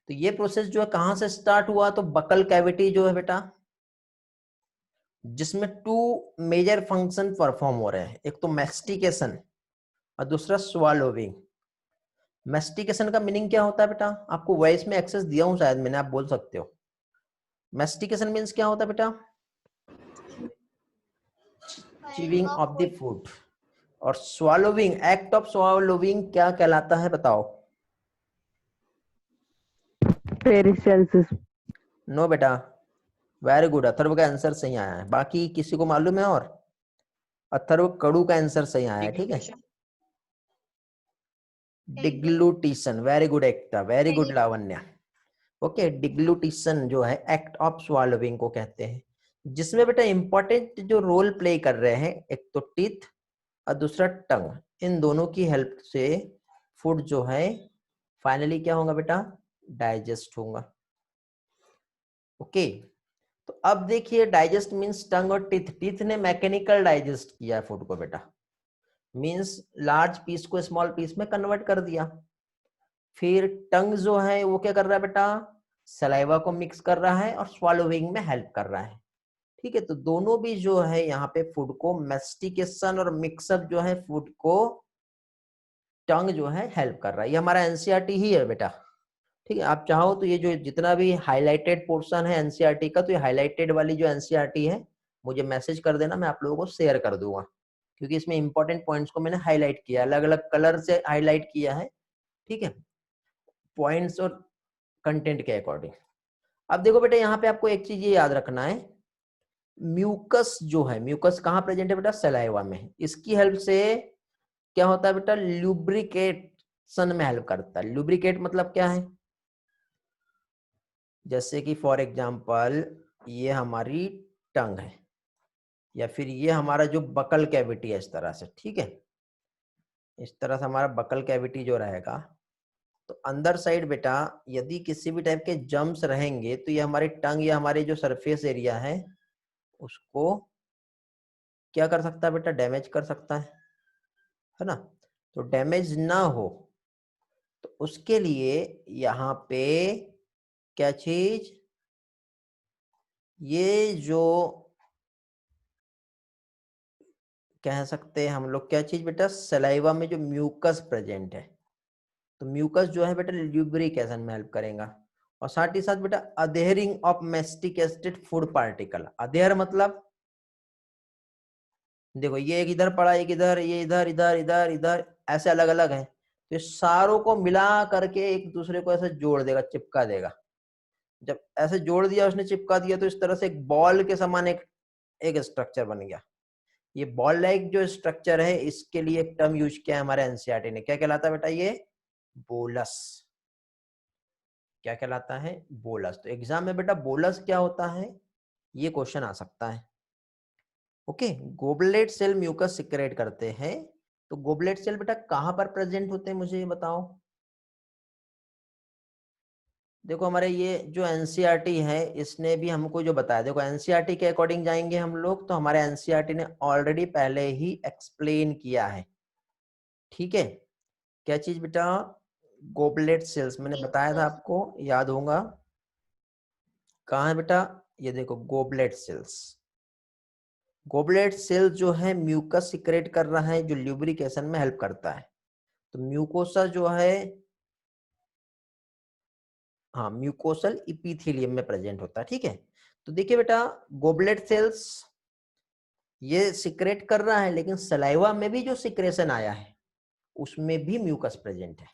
Speaker 1: तो ये प्रोसेस जो है कहां से स्टार्ट हुआ, तो बकल कैविटी जो है बेटा, जिसमें टू मेजर फंक्शन परफॉर्म हो रहे हैं, एक तो मैस्टिकेशन और दूसरा स्वालोविंग। मैस्टिकेशन का मीनिंग क्या होता है बेटा, आपको वॉइस में एक्सेस दिया हूं शायद मैंने, आप बोल सकते हो। मैस्टिकेशन मीन्स क्या होता है बेटा, च्यूइंग ऑफ द फूड, और स्वालोविंग, एक्ट ऑफ स्वालोविंग क्या कहलाता है बताओ।
Speaker 2: पेरिसेंसिस।
Speaker 1: नो बेटा, वेरी गुड, अथर्व का आंसर सही आया है, बाकी किसी को मालूम है और, अथर्व कड़ू का आंसर सही आया है, ठीक है। डिग्लूटिशन, वेरी गुड एकता, वेरी गुड लावण्या। ओके, डिग्लूटिशन जो है एक्ट ऑफ स्वालोविंग को कहते हैं, जिसमें बेटा इंपॉर्टेंट जो रोल प्ले कर रहे हैं, एक तो टीथ और दूसरा टंग, इन दोनों की हेल्प से फूड जो है फाइनली क्या होगा बेटा, डाइजेस्ट होगा। ओके, तो अब देखिए डाइजेस्ट मींस टंग और टीथ, टीथ ने मैकेनिकल डाइजेस्ट किया है फूड को बेटा, मींस लार्ज पीस को स्मॉल पीस में कन्वर्ट कर दिया। फिर टंग जो है वो क्या कर रहा है बेटा, सलाइवा को मिक्स कर रहा है और स्वालोविंग में हेल्प कर रहा है। ठीक है, तो दोनों भी जो है यहाँ पे फूड को मेस्टिकेशन और मिक्सअप जो है फूड को टंग जो है हेल्प कर रहा है। ये हमारा एनसीईआरटी ही है बेटा। ठीक है, आप चाहो तो ये जो जितना भी हाईलाइटेड पोर्शन है एनसीईआरटी का, तो ये हाईलाइटेड वाली जो एनसीईआरटी है मुझे मैसेज कर देना, मैं आप लोगों को शेयर कर दूंगा, क्योंकि इसमें इंपॉर्टेंट पॉइंट्स को मैंने हाईलाइट किया, अलग अलग कलर से हाईलाइट किया है। ठीक है, पॉइंट्स और कंटेंट के अकॉर्डिंग। अब देखो बेटा, यहाँ पे आपको एक चीज ये याद रखना है, म्यूकस जो है, म्यूकस कहाँ प्रेजेंट है बेटा, सलाइवा में, इसकी हेल्प से क्या होता है बेटा, ल्यूब्रिकेशन में हेल्प करता है। ल्यूब्रिकेट मतलब क्या है, जैसे कि फॉर एग्जांपल ये हमारी टंग है, या फिर ये हमारा जो बकल कैविटी है इस तरह से, ठीक है, इस तरह से हमारा बकल कैविटी जो रहेगा, तो अंदर साइड बेटा यदि किसी भी टाइप के जम्स रहेंगे तो ये हमारे टंग या हमारे जो सरफेस एरिया है उसको क्या कर सकता है बेटा, डैमेज कर सकता है ना। तो डैमेज ना हो तो उसके लिए यहाँ पे क्या चीज, ये जो कह सकते हैं हम लोग क्या चीज बेटा, सलाइवा में जो म्यूकस प्रेजेंट है, तो म्यूकस जो है बेटा ल्यूब्रिकेशन में हेल्प करेगा। और साथ ही साथ बेटा अधेयरिंग ऑफ मैस्टिकेटेड फूड पार्टिकल, अधेयर मतलब देखो ये एक इधर पड़ा, एक इधर, ये इधर इधर इधर इधर ऐसे अलग अलग है, तो ये सारों को मिला करके एक दूसरे को ऐसे जोड़ देगा, चिपका देगा। जब ऐसे जोड़ दिया उसने, चिपका दिया, तो इस तरह से एक बॉल के समान एक एक स्ट्रक्चर बन गया। ये बॉल लाइक जो स्ट्रक्चर है, इसके लिए एक टर्म यूज किया है हमारे एनसीईआरटी ने, क्या कहलाता है बेटा, ये बोलस। क्या कहलाता है, बोलस। तो एग्जाम में बेटा बोलस क्या होता है, ये क्वेश्चन आ सकता है। Okay, goblet cell mucus secrete करते हैं। तो गोबलेट सेल बेटा कहां पर प्रेजेंट होते हैं, मुझे ये बताओ। देखो हमारे ये जो एनसीईआरटी है इसने भी हमको जो बताया, देखो एनसीईआरटी के अकॉर्डिंग जाएंगे हम लोग, तो हमारे एनसीईआरटी ने ऑलरेडी पहले ही एक्सप्लेन किया है। ठीक है, क्या चीज बेटा, गोबलेट सेल्स मैंने बताया था आपको, याद होगा। कहाँ है बेटा, ये देखो गोबलेट सेल्स। गोबलेट सेल जो है म्यूकस सिक्रेट कर रहा है जो ल्यूब्रिकेशन में हेल्प करता है। तो म्यूकोसा जो है, हाँ म्यूकोसल इपीथेलियम में प्रेजेंट होता है। ठीक है, तो देखिए बेटा गोबलेट सेल्स ये सिक्रेट कर रहा है, लेकिन सलाइवा में भी जो सिक्रेशन आया है उसमें भी म्यूकस प्रेजेंट है।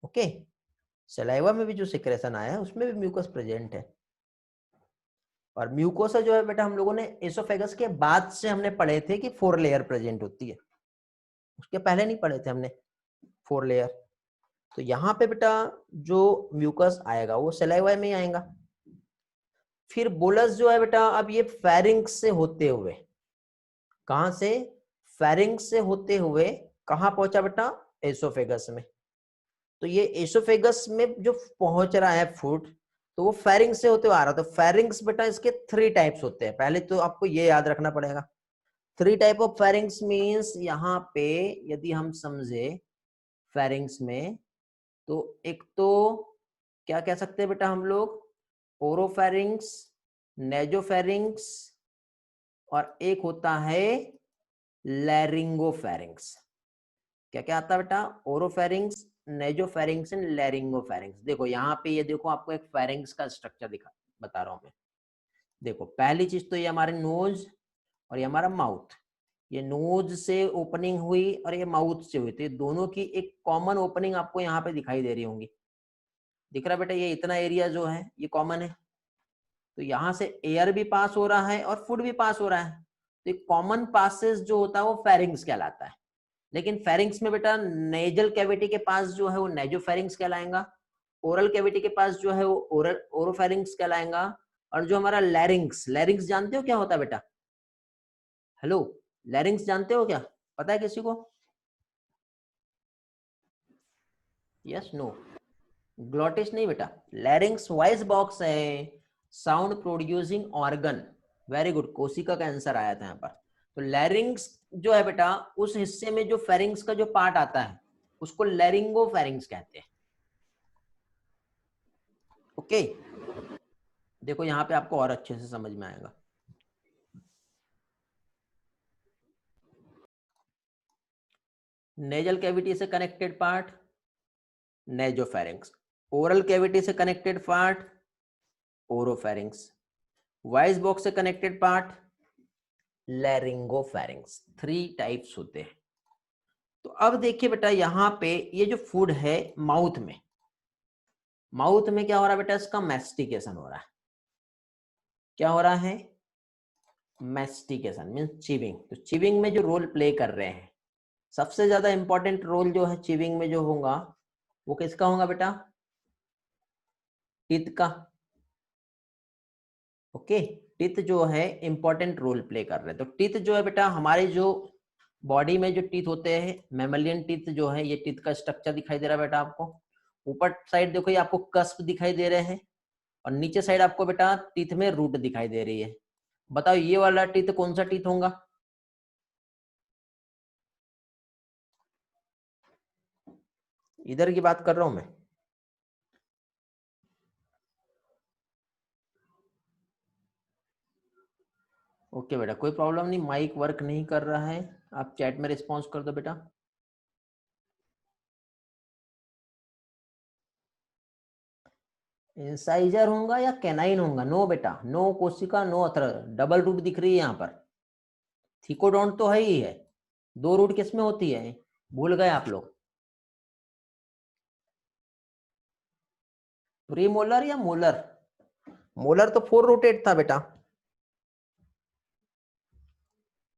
Speaker 1: ओके, सलाइवा में भी जो सिक्रेशन आया है उसमें भी म्यूकस प्रेजेंट है। और म्यूकोसा जो है बेटा हम लोगों ने एसोफेगस के बाद से हमने पढ़े थे कि 4 लेयर प्रेजेंट होती है, उसके पहले नहीं पढ़े थे हमने 4 लेयर। तो यहाँ पे बेटा जो म्यूकस आएगा वो सलाइवा में ही आएगा। फिर बोलस जो है बेटा, अब ये फेरिंक्स से होते हुए, कहां से, फेरिंक्स से होते हुए कहां पहुंचा बेटा, एसोफेगस में। तो ये एसोफेगस में जो पहुंच रहा है फूड, तो वो फेरिंग्स से होते हुए आ रहा है। तो फेरिंग्स बेटा इसके 3 टाइप्स होते हैं, पहले तो आपको ये याद रखना पड़ेगा। 3 टाइप ऑफ फेरिंग्स मींस, यहाँ पे यदि हम समझे फेरिंग्स में, तो एक तो क्या कह सकते हैं बेटा हम लोग, ओरोफेरिंग्स, नेजोफेरिंग्स, और एक होता है लैरिंगोफेरिंग्स। क्या क्या आता है बेटा, ओरोफेरिंग्स, नेजोफेरिंग्स एंड लैरिंगोफेरिंग्स। देखो यहाँ पे ये देखो आपको एक फेरिंग्स का स्ट्रक्चर दिखा बता रहा हूँ मैं। देखो पहली चीज तो ये हमारे नोज और ये हमारा माउथ, ये नोज से ओपनिंग हुई और ये माउथ से हुई, तो ये दोनों की एक कॉमन ओपनिंग आपको यहाँ पे दिखाई दे रही होंगी। दिख रहा है बेटा, ये इतना एरिया जो है ये कॉमन है, तो यहाँ से एयर भी पास हो रहा है और फूड भी पास हो रहा है, तो एक कॉमन पासेस जो होता है वो फेरिंग्स कहलाता है। लेकिन फेरिंग्स में बेटा नेजल कैविटी के पास जो है वो नेजोफेरिंग्स कहलाएगा, ओरल कैविटी के पास जो है वो ओरल ओरोफेरिंग्स कहलाएगा, और जो हमारा लैरिंग्स, लैरिंग्स जानते हो क्या होता है बेटा, हेलो, लैरिंग्स जानते हो क्या, पता है किसी को, यस नो, ग्लॉटिस नहीं बेटा, लैरिंग्स वॉइस बॉक्स है, sound producing organ. Very good, कोशिका का आंसर आया था यहाँ पर। तो लैरिंग्स जो है बेटा, उस हिस्से में जो फेरिंग्स का जो पार्ट आता है उसको लैरिंगो फेरिंग्स कहते हैं। ओके, देखो यहाँ पे आपको और अच्छे से समझ में आएगा। नेजल कैविटी से connected part nasopharynx, oral cavity से connected part oropharynx, voice box से कनेक्टेड पार्ट लैरिंगोफेरिंग्स। 3 टाइप्स होते हैं। तो अब देखिए बेटा यहाँ पे ये जो फूड है माउथ में, माउथ में क्या हो रहा है बेटा, इसका मैस्टिकेशन हो रहा है। क्या हो रहा है, मैस्टिकेशन मींस चीविंग। तो चीविंग में जो रोल प्ले कर रहे हैं, सबसे ज्यादा इंपॉर्टेंट रोल जो है चीविंग में जो होगा वो किसका होगा बेटा, टीथ का। ओके, टीथ जो है इंपॉर्टेंट रोल प्ले कर रहे हैं। तो टीथ जो है बेटा हमारे जो बॉडी में जो टीथ होते हैं, मैमलियन टीथ जो है, ये टीथ का स्ट्रक्चर दिखाई दे रहा है बेटा आपको। ऊपर साइड देखो ये आपको कस्प दिखाई दे रहे हैं और नीचे साइड आपको बेटा टीथ में रूट दिखाई दे रही है। बताओ ये वाला टीथ कौन सा टीथ होगा? इधर की बात कर रहा हूं मैं। ओके बेटा, कोई प्रॉब्लम नहीं, माइक वर्क नहीं कर रहा है, आप चैट में रिस्पॉन्स कर दो बेटा। इंसाइजर होगा या कैनाइन होगा? नो बेटा, नो कोशिका, नो अथर, डबल रूट दिख रही है यहाँ पर। थिकोडोंट तो है ही है, दो रूट किसमें होती है, भूल गए आप लोग? प्रीमोलर या मोलर? मोलर तो 4 रूटेड था बेटा,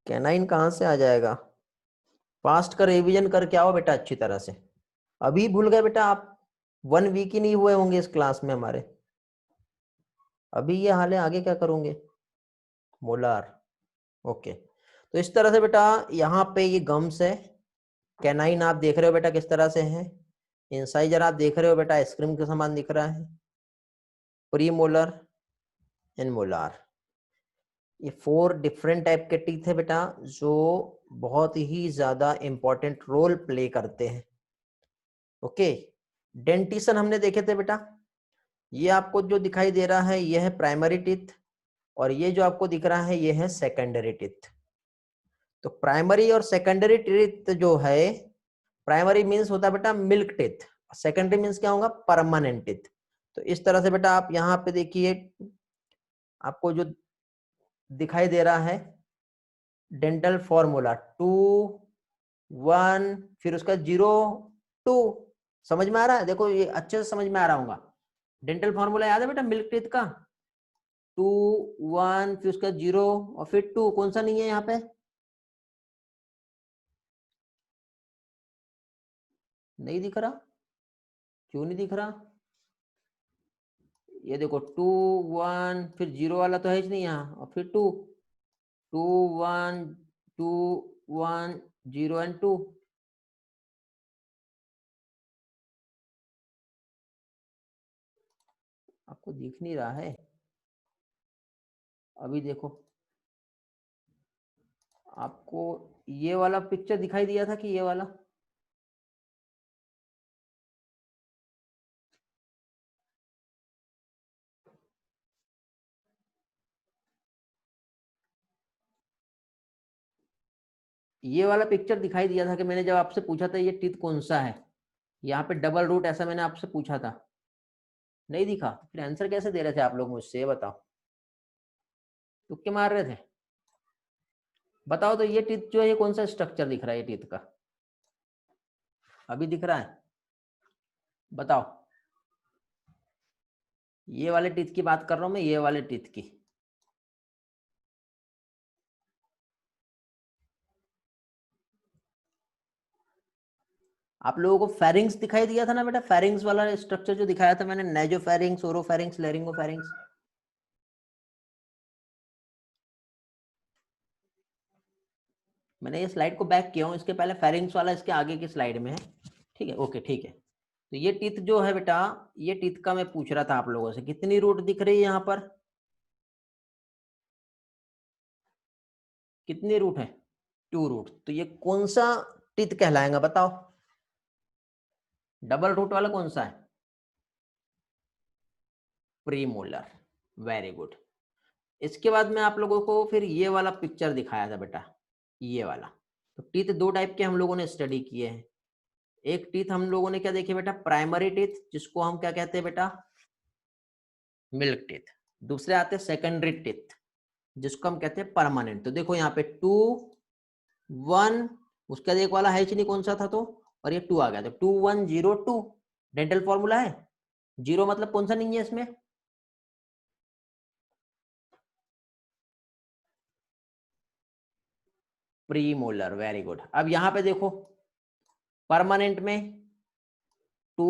Speaker 1: कैनाइन कहां से आ जाएगा? पास्ट का रिवीजन करके आओ बेटा अच्छी तरह से। अभी भूल गए बेटा आप, 1 वीक ही नहीं हुए होंगे इस क्लास में हमारे, अभी ये हाल है, आगे क्या करोगे? मोलार। ओके, तो इस तरह से बेटा यहाँ पे ये गम्स है, कैनाइन आप देख रहे हो बेटा किस तरह से है, इंसाइजर आप देख रहे हो बेटा आइसक्रीम के समान दिख रहा है, प्रीमोलर एंड मोलार, ये 4 डिफरेंट टाइप के टीथ है बेटा जो बहुत ही ज्यादा इंपॉर्टेंट रोल प्ले करते हैं। ओके, डेंटिशन हमने देखे थे बेटा, ये आपको जो दिखाई दे रहा है ये है प्राइमरी टीथ और ये जो आपको दिख रहा है ये है सेकेंडरी टीथ। तो प्राइमरी और सेकेंडरी टीथ जो है, प्राइमरी मीन्स होता है बेटा मिल्क टीथ, सेकेंडरी मीन्स क्या होगा, परमानेंट टीथ। तो इस तरह से बेटा आप यहाँ पे देखिए आपको जो दिखाई दे रहा है डेंटल फॉर्मूला 2 1 फिर उसका 0 2, समझ में आ रहा है? देखो ये अच्छे से समझ में आ रहा होगा। डेंटल फॉर्मूला याद है बेटा मिल्क टीथ का, 2 1 फिर उसका 0 और फिर 2, कौन सा नहीं है यहाँ पे? नहीं दिख रहा? क्यों नहीं दिख रहा? ये देखो 2 1 फिर 0 वाला तो है ही नहीं यहाँ, और फिर 2 2 1 2 1 0 एंड 2। आपको दिख नहीं रहा है? अभी देखो आपको ये वाला पिक्चर दिखाई दिया था कि ये वाला? ये वाला पिक्चर दिखाई दिया था कि मैंने जब आपसे पूछा था ये टीथ कौन सा है, यहाँ पे डबल रूट ऐसा मैंने आपसे पूछा था, नहीं दिखा? फिर आंसर कैसे दे रहे थे आप लोग मुझसे, ये बताओ, तुक्के मार रहे थे? बताओ तो ये टीथ जो है ये कौन सा स्ट्रक्चर दिख रहा है ये टीथ का? अभी दिख रहा है? बताओ, ये वाले टीथ की बात कर रहा हूं मैं, ये वाले टीथ की। आप लोगों को फेरिंग्स दिखाई दिया था ना बेटा, फेरिंग्स वाला स्ट्रक्चर जो दिखाया था मैंने, नेजोफेरिंग्स, ओरोफेरिंग्स, लैरिंगोफेरिंग्स। मैंने ये स्लाइड को बैक किया हूं, इसके पहले फेरिंग्स वाला इसके आगे की स्लाइड में है, ठीक है? ओके ठीक है, तो ये टीथ जो है बेटा, ये टीथ का मैं पूछ रहा था आप लोगों से, कितनी रूट दिख रही है यहाँ पर? कितनी रूट है? 2 रूट। तो ये कौन सा टीथ कहलाएगा बताओ? डबल रूट वाला कौन सा है? प्रीमोलर। Very good. इसके बाद में आप लोगों को फिर ये वाला पिक्चर दिखाया था बेटा, ये वाला। तो टीथ 2 टाइप के हम लोगों ने स्टडी किए हैं। एक टीथ हम लोगों ने क्या देखे बेटा, प्राइमरी टीथ, जिसको हम क्या कहते हैं बेटा, मिल्क टीथ। दूसरे आते हैं सेकेंडरी टीथ, जिसको हम कहते हैं परमानेंट। तो देखो यहाँ पे 2 1, उसके बाद एक वाला है नहीं कौन सा था, तो और ये 2 आ गया, तो 2 1 0 2 डेंटल फॉर्मूला है। 0 मतलब कौन सा नहीं है इसमें? प्रीमोलर। Very good. अब यहाँ पे देखो परमानेंट में 2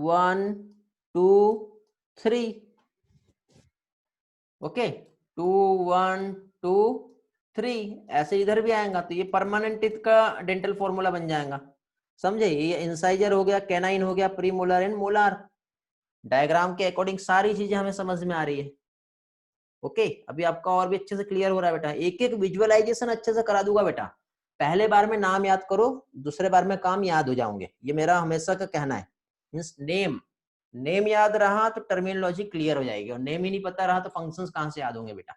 Speaker 1: 1 2 3, ओके, 2 1 2 3, ऐसे इधर भी आएगा, तो ये परमानेंट टीथ का डेंटल फॉर्मूला बन जाएगा। समझे? ये इंसाइजर हो गया, कैनाइन हो गया, प्रीमोलर एंड मोलार। डायग्राम के अकॉर्डिंग सारी चीजें हमें समझ में आ रही है। ओके, अभी आपका और भी अच्छे से क्लियर हो रहा है बेटा। एक एक विजुअलाइजेशन अच्छे से करा दूंगा बेटा। पहले बार में नाम याद करो, दूसरे बार में काम याद हो जाओगे, ये मेरा हमेशा का कहना है। मींस नेम याद रहा तो टर्मिनोलॉजी क्लियर हो जाएगी, और नेम ही नहीं पता रहा तो फंक्शंस कहां से याद होंगे बेटा।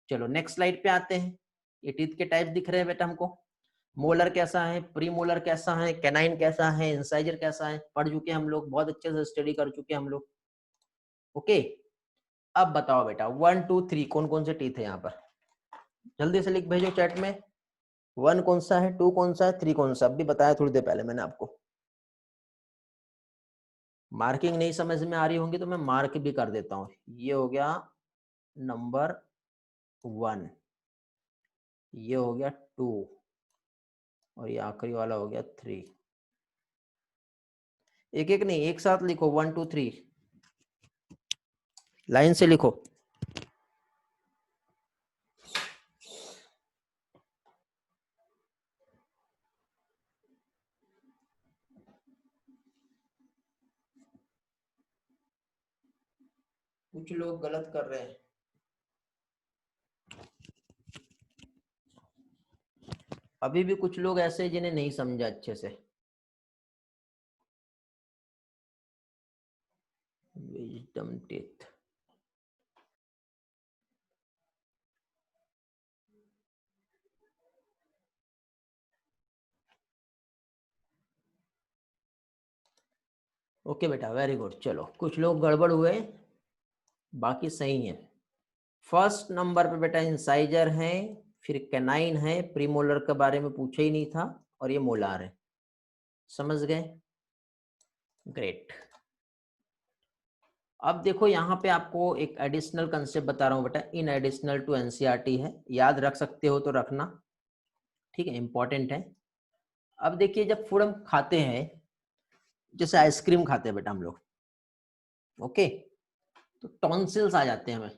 Speaker 1: चलो नेक्स्ट स्लाइड पे आते हैं। ये टीथ के टाइप दिख रहे हैं बेटा हमको। मोलर कैसा है, प्रीमोलर कैसा है, कैनाइन कैसा है, इंसाइजर कैसा है, पढ़ चुके हम लोग, बहुत अच्छे से स्टडी कर चुके हम लोग। ओके, अब बताओ बेटा 1 2 3 कौन कौन से टीथ है यहाँ पर, जल्दी से लिख भेजो चैट में। 1 कौन सा है, 2 कौन सा है, 3 कौन सा, अभी बताया थोड़ी देर पहले मैंने आपको। मार्किंग नहीं समझ में आ रही होंगी तो मैं मार्क भी कर देता हूँ। ये हो गया नंबर 1, ये हो गया 2, और ये आखिरी वाला हो गया 3। एक एक नहीं, एक साथ लिखो 1 2 3, लाइन से लिखो। कुछ लोग गलत कर रहे हैं। अभी भी कुछ लोग ऐसे हैं जिन्हें नहीं समझा अच्छे से। विजडम टीथ, ओके बेटा, वेरी गुड। चलो कुछ लोग गड़बड़ हुए, बाकी सही है। फर्स्ट नंबर पे बेटा इंसाइजर है, फिर कैनाइन है, प्रीमोलर के बारे में पूछा ही नहीं था, और ये मोलार है। समझ गए? ग्रेट। अब देखो यहाँ पे आपको एक एडिशनल कंसेप्ट बता रहा हूँ बेटा, इन एडिशनल टू एनसीईआरटी है, याद रख सकते हो तो रखना, ठीक है, इंपॉर्टेंट है। अब देखिए जब फूड हम खाते हैं, जैसे आइसक्रीम खाते हैं बेटा हम लोग, ओके, तो टॉन्सिल्स आ जाते हैं हमें।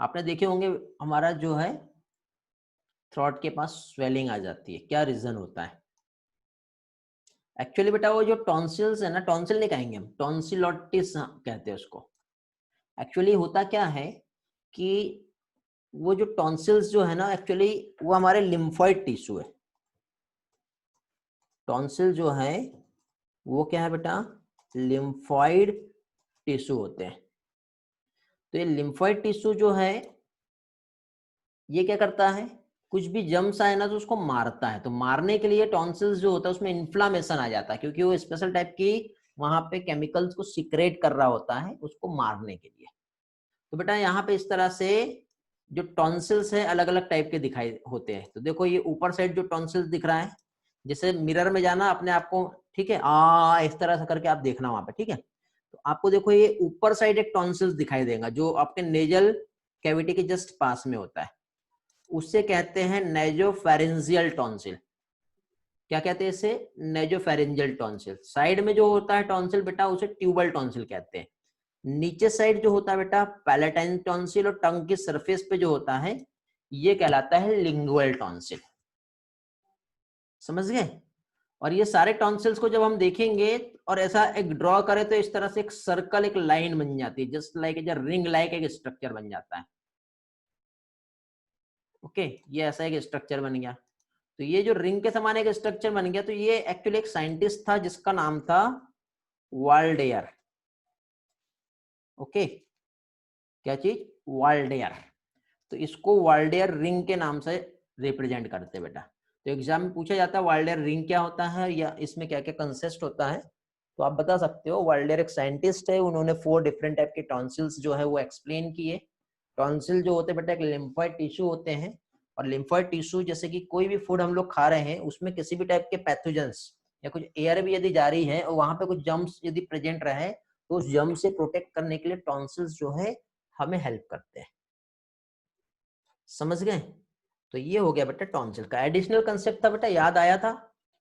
Speaker 1: आपने देखे होंगे हमारा जो है थ्रोट के पास स्वेलिंग आ जाती है, क्या रीजन होता है? एक्चुअली बेटा वो जो टॉन्सिल्स है ना, टॉन्सिल नहीं कहेंगे हम, टॉन्सिलोटिस कहते हैं उसको। एक्चुअली होता क्या है कि वो जो टॉन्सिल्स जो है ना, एक्चुअली वो हमारे लिम्फोइड टिश्यू है। टॉन्सिल जो है वो क्या है बेटा, लिम्फोइड टिश्यू होते हैं। तो ये लिम्फोइड टिश्यू जो है ये क्या करता है, कुछ भी जम्स आए ना तो उसको मारता है। तो मारने के लिए टॉन्सिल्स जो होता है उसमें इन्फ्लामेशन आ जाता है, क्योंकि वो स्पेशल टाइप की वहां पे केमिकल्स को सिक्रेट कर रहा होता है उसको मारने के लिए। तो बेटा यहाँ पे इस तरह से जो टॉन्सिल्स है अलग अलग टाइप के दिखाई होते हैं। तो देखो ये ऊपर साइड जो टॉन्सिल्स दिख रहा है, जैसे मिरर में जाना अपने आप को, ठीक है, इस तरह से करके आप देखना वहां पे, ठीक है। तो आपको देखो ये ऊपर साइड एक टॉन्सिल्स दिखाई देगा जो आपके नेजल कैविटी के जस्ट पास में होता है, उससे कहते हैं नेजोफेरेंजियल टॉन्सिल। क्या कहते हैं इसे? Nasopharyngeal tonsil. साइड में जो होता है टॉन्सिल बेटा उसे ट्यूबल टॉन्सिल कहते हैं। नीचे साइड जो होता है बेटा पैलेटाइन टॉन्सिल, और टंग की सरफेस पे जो होता है ये कहलाता है लिंगुअल टॉन्सिल। समझ गए? और ये सारे टॉन्सिल्स को जब हम देखेंगे और ऐसा एक ड्रॉ करें तो इस तरह से एक सर्कल, एक लाइन बन जाती है, जस्ट लाइक जो रिंग लाइक एक स्ट्रक्चर बन जाता है। ओके, ये ऐसा एक स्ट्रक्चर बन गया। तो ये जो रिंग के समान एक स्ट्रक्चर बन गया, तो ये एक्चुअली एक साइंटिस्ट था जिसका नाम था वाल्डेयर। ओके, क्या चीज? वाल्डेयर। तो इसको वाल्डेयर रिंग के नाम से रिप्रेजेंट करते बेटा। तो एग्जाम में पूछा जाता है वाल्डेयर रिंग क्या होता है या इसमें क्या क्या कंसिस्ट होता है, तो आप बता सकते हो। वाल्डेयर एक साइंटिस्ट है, उन्होंने 4 डिफरेंट टाइप के टॉन्सिल्स जो है वो एक्सप्लेन किए। टॉन्सिल जो होते हैं बेटा एक लिम्फोइड टिश्यू होते हैं, और लिम्फोइड टिश्यू जैसे कि कोई भी फूड हम लोग खा रहे हैं उसमें किसी भी टाइप के पैथोजेंस या कुछ एयर भी यदि जा रही है और वहां पे कुछ जम्स यदि प्रेजेंट रहे तो उस जम से प्रोटेक्ट करने के लिए टॉन्सिल्स जो है हमें हेल्प करते हैं। समझ गए? तो ये हो गया बेटा टॉन्सिल का। एडिशनल कंसेप्ट था बेटा, याद आया था,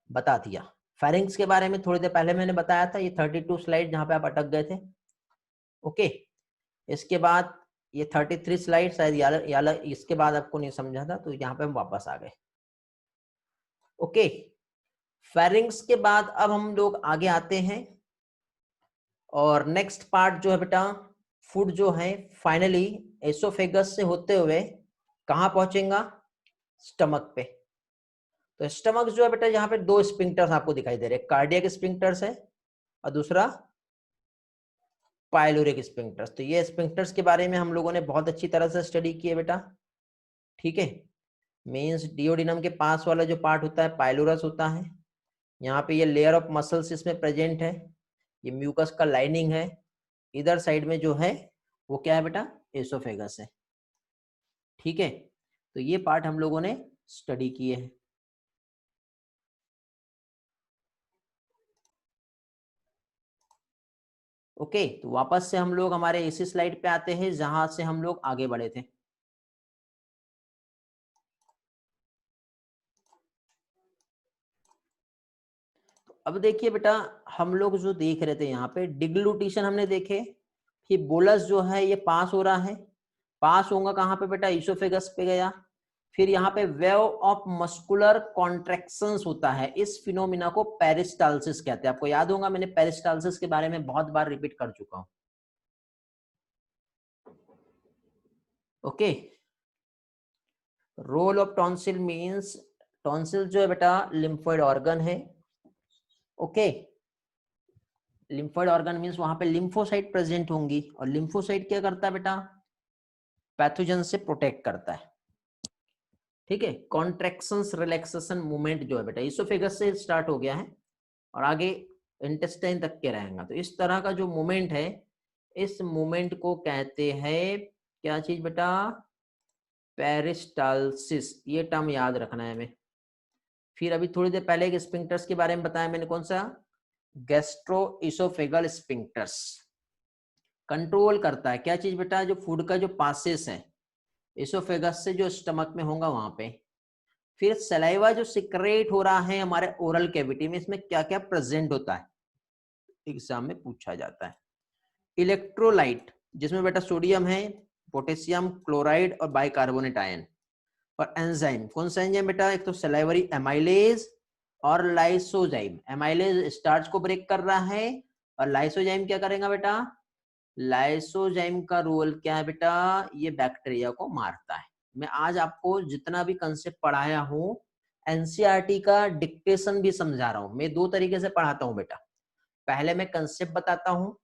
Speaker 1: बता दिया। फेरिंग्स के बारे में थोड़ी देर पहले मैंने बताया था, ये 32 स्लाइड जहां पे आप अटक गए थे। ओके, इसके बाद ये 33 स्लाइड शायद याला इसके बाद आपको नहीं समझा था, तो यहाँ पे हम वापस आ गए। ओके, फेरिंग्स के बाद अब हम लोग आगे आते हैं और नेक्स्ट पार्ट जो है बेटा फूड जो है फाइनली एसोफेगस से होते हुए कहाँ पहुंचेगा, स्टमक पे। तो स्टमक जो है बेटा यहाँ पे दो स्पिंक्टर्स आपको दिखाई दे रहे हैं, कार्डियक स्पिंक्टर्स है और दूसरा पाइलोरिक स्पिंक्टर्स। तो ये स्पिंक्टर्स के बारे में हम लोगों ने बहुत अच्छी तरह से स्टडी की है बेटा, ठीक है। मीन्स डिओडिनम के पास वाला जो पार्ट होता है पाइलोरस होता है, यहाँ पे ये लेयर ऑफ मसल्स इसमें प्रेजेंट है, ये म्यूकस का लाइनिंग है, इधर साइड में जो है वो क्या है बेटा, एसोफेगस है, ठीक है। तो ये पार्ट हम लोगों ने स्टडी किए हैं। ओके, तो वापस से हम लोग हमारे इसी स्लाइड पे आते हैं जहां से हम लोग आगे बढ़े थे। अब देखिए बेटा हम लोग जो देख रहे थे यहाँ पे डिग्लूटिशन हमने देखे कि बोलस जो है ये पास हो रहा है, पास होगा कहाँ पे बेटा, इसोफेगस पे गया, फिर यहाँ पे वेव ऑफ मस्कुलर कॉन्ट्रैक्शंस होता है, इस फिनोमिना को पेरिस्टाल्सिस कहते हैं। आपको याद होगा मैंने पेरिस्टाल्सिस के बारे में बहुत बार रिपीट कर चुका हूं। Okay, role of tonsil means tonsil जो है बेटा लिम्फोइड ऑर्गन है, ओके। लिम्फोइड ऑर्गन मींस वहां पे लिम्फोसाइट प्रेजेंट होंगी और लिम्फोसाइट क्या करता है बेटा, पैथोजन से प्रोटेक्ट करता है, ठीक है। कॉन्ट्रैक्शंस रिलैक्सेशन मूवमेंट जो है बेटा इसोफेगस से स्टार्ट हो गया है और आगे इंटेस्टाइन तक के रहेगा। तो इस तरह का जो मूवमेंट है इस मूवमेंट को कहते हैं क्या चीज बेटा, पेरिस्टाल्सिस, ये टर्म याद रखना है हमें। फिर अभी थोड़ी देर पहले एक स्पिंक्टर्स के बारे में बताया मैंने, कौन सा, गैस्ट्रो इसोफेगल स्पिंक्टर्स, कंट्रोल करता है क्या चीज बेटा, जो फूड का जो पासेस है इसोफेगस से जो स्टमक में होगा वहां पे। फिर सलाइवा जो सिक्रेट हो रहा है हमारे ओरल कैविटी में, इसमें क्या क्या प्रेजेंट होता है, एग्जाम में पूछा जाता है। इलेक्ट्रोलाइट जिसमें बेटा सोडियम है, पोटेशियम क्लोराइड और बाइकार्बोनेट आयन, और एंजाइम, कौन सा एंजाइम बेटा, एक तो सलाइवरी एमाइलेज और लाइसोजाइम। एमाइलेज स्टार्च को ब्रेक कर रहा है और लाइसोजाइम क्या करेगा बेटा, लाइसोजाइम का रोल क्या है बेटा, ये बैक्टीरिया को मारता है। मैं आज आपको जितना भी कंसेप्ट पढ़ाया हूँ एनसीईआरटी का डिक्टेशन भी समझा रहा हूँ। मैं दो तरीके से पढ़ाता हूँ बेटा, पहले मैं कंसेप्ट बताता हूँ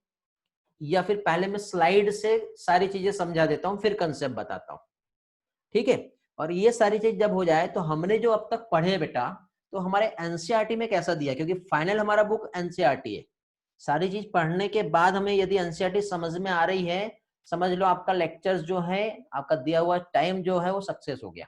Speaker 1: या फिर पहले मैं स्लाइड से सारी चीजें समझा देता हूँ फिर कंसेप्ट बताता हूँ, ठीक है। और ये सारी चीज जब हो जाए तो हमने जो अब तक पढ़े बेटा तो हमारे एनसीईआरटी में कैसा दिया, क्योंकि फाइनल हमारा बुक एनसीईआरटी है। सारी चीज पढ़ने के बाद हमें यदि एनसीईआरटी समझ में आ रही है, समझ लो आपका लेक्चर्स जो है, आपका दिया हुआ टाइम जो है वो सक्सेस हो गया,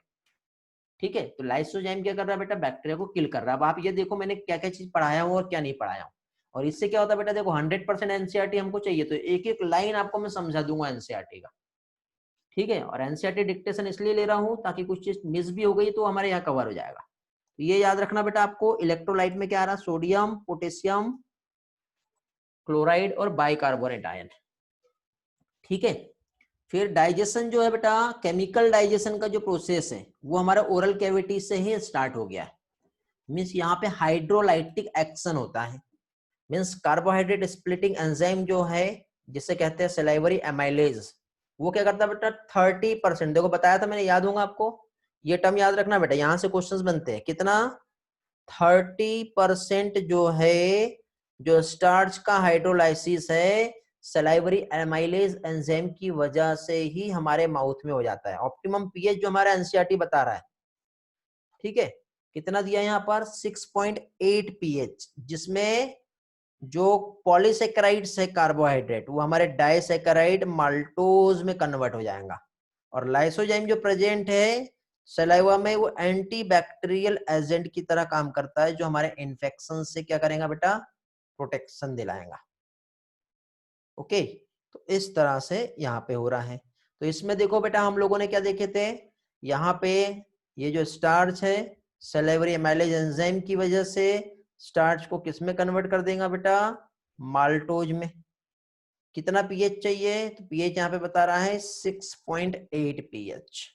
Speaker 1: ठीक है। तो लाइसोजाइम क्या कर रहा है बेटा, बैक्टीरिया को किल कर रहा है। अब आप ये देखो मैंने क्या क्या चीज पढ़ाया हूँ और क्या नहीं पढ़ाया हूँ, और इससे क्या होता है बेटा, देखो 100% एनसीईआरटी हमको चाहिए तो एक एक लाइन आपको मैं समझा दूंगा एनसीईआरटी का, ठीक है। और एनसीईआरटी डिक्टेशन इसलिए ले रहा हूँ ताकि कुछ चीज मिस भी हो गई तो हमारे यहाँ कवर हो जाएगा। तो ये याद रखना बेटा आपको, इलेक्ट्रोलाइट में क्या आ रहा है, सोडियम पोटेशियम क्लोराइड और बाइकार्बोनेट आयन, ठीक है। फिर डाइजेशन जो है बेटा, केमिकल डाइजेशन का जो प्रोसेस है वो हमारा ओरल कैविटी से ही स्टार्ट हो गया है। मीन्स यहाँ पे हाइड्रोलाइटिक एक्शन होता है, मीन्स कार्बोहाइड्रेट स्प्लिटिंग एंजाइम जो है जिसे कहते हैं सलाइवरी एमाइलेज, वो क्या करता है बेटा 30%, देखो बताया था मैंने, याद होगा आपको, ये टर्म याद रखना बेटा, यहां से क्वेश्चंस बनते हैं। कितना, 30% जो है जो स्टार्च का हाइड्रोलाइसिस है सलाइवरी एमाइलेज एंजाइम की वजह से ही हमारे माउथ में हो जाता है। ऑप्टिमम पीएच जो हमारा एनसीईआरटी बता रहा है, ठीक है, कितना दिया यहाँ पर 6.8 पीएच, जिसमें जो पॉलीसेकेराइड्स है कार्बोहाइड्रेट वो हमारे डाइसेकेराइड माल्टोज में कन्वर्ट हो जाएगा। और लाइसोजाइम जो प्रेजेंट है सलाइवा में वो एंटी बैक्टीरियल एजेंट की तरह काम करता है, जो हमारे इन्फेक्शन से क्या करेगा बेटा, प्रोटेक्शन दिलाएगा, ओके। तो इस तरह से यहाँ पे हो रहा है। तो इसमें देखो बेटा हम लोगों ने क्या देखे थे, यहाँ पे ये जो स्टार्च है सलाइवरी एमाइलेज एंजाइम की वजह से स्टार्च को किस में कन्वर्ट कर देगा बेटा, माल्टोज में। कितना पीएच चाहिए, तो पीएच यहाँ पे बता रहा है 6.8 पीएच।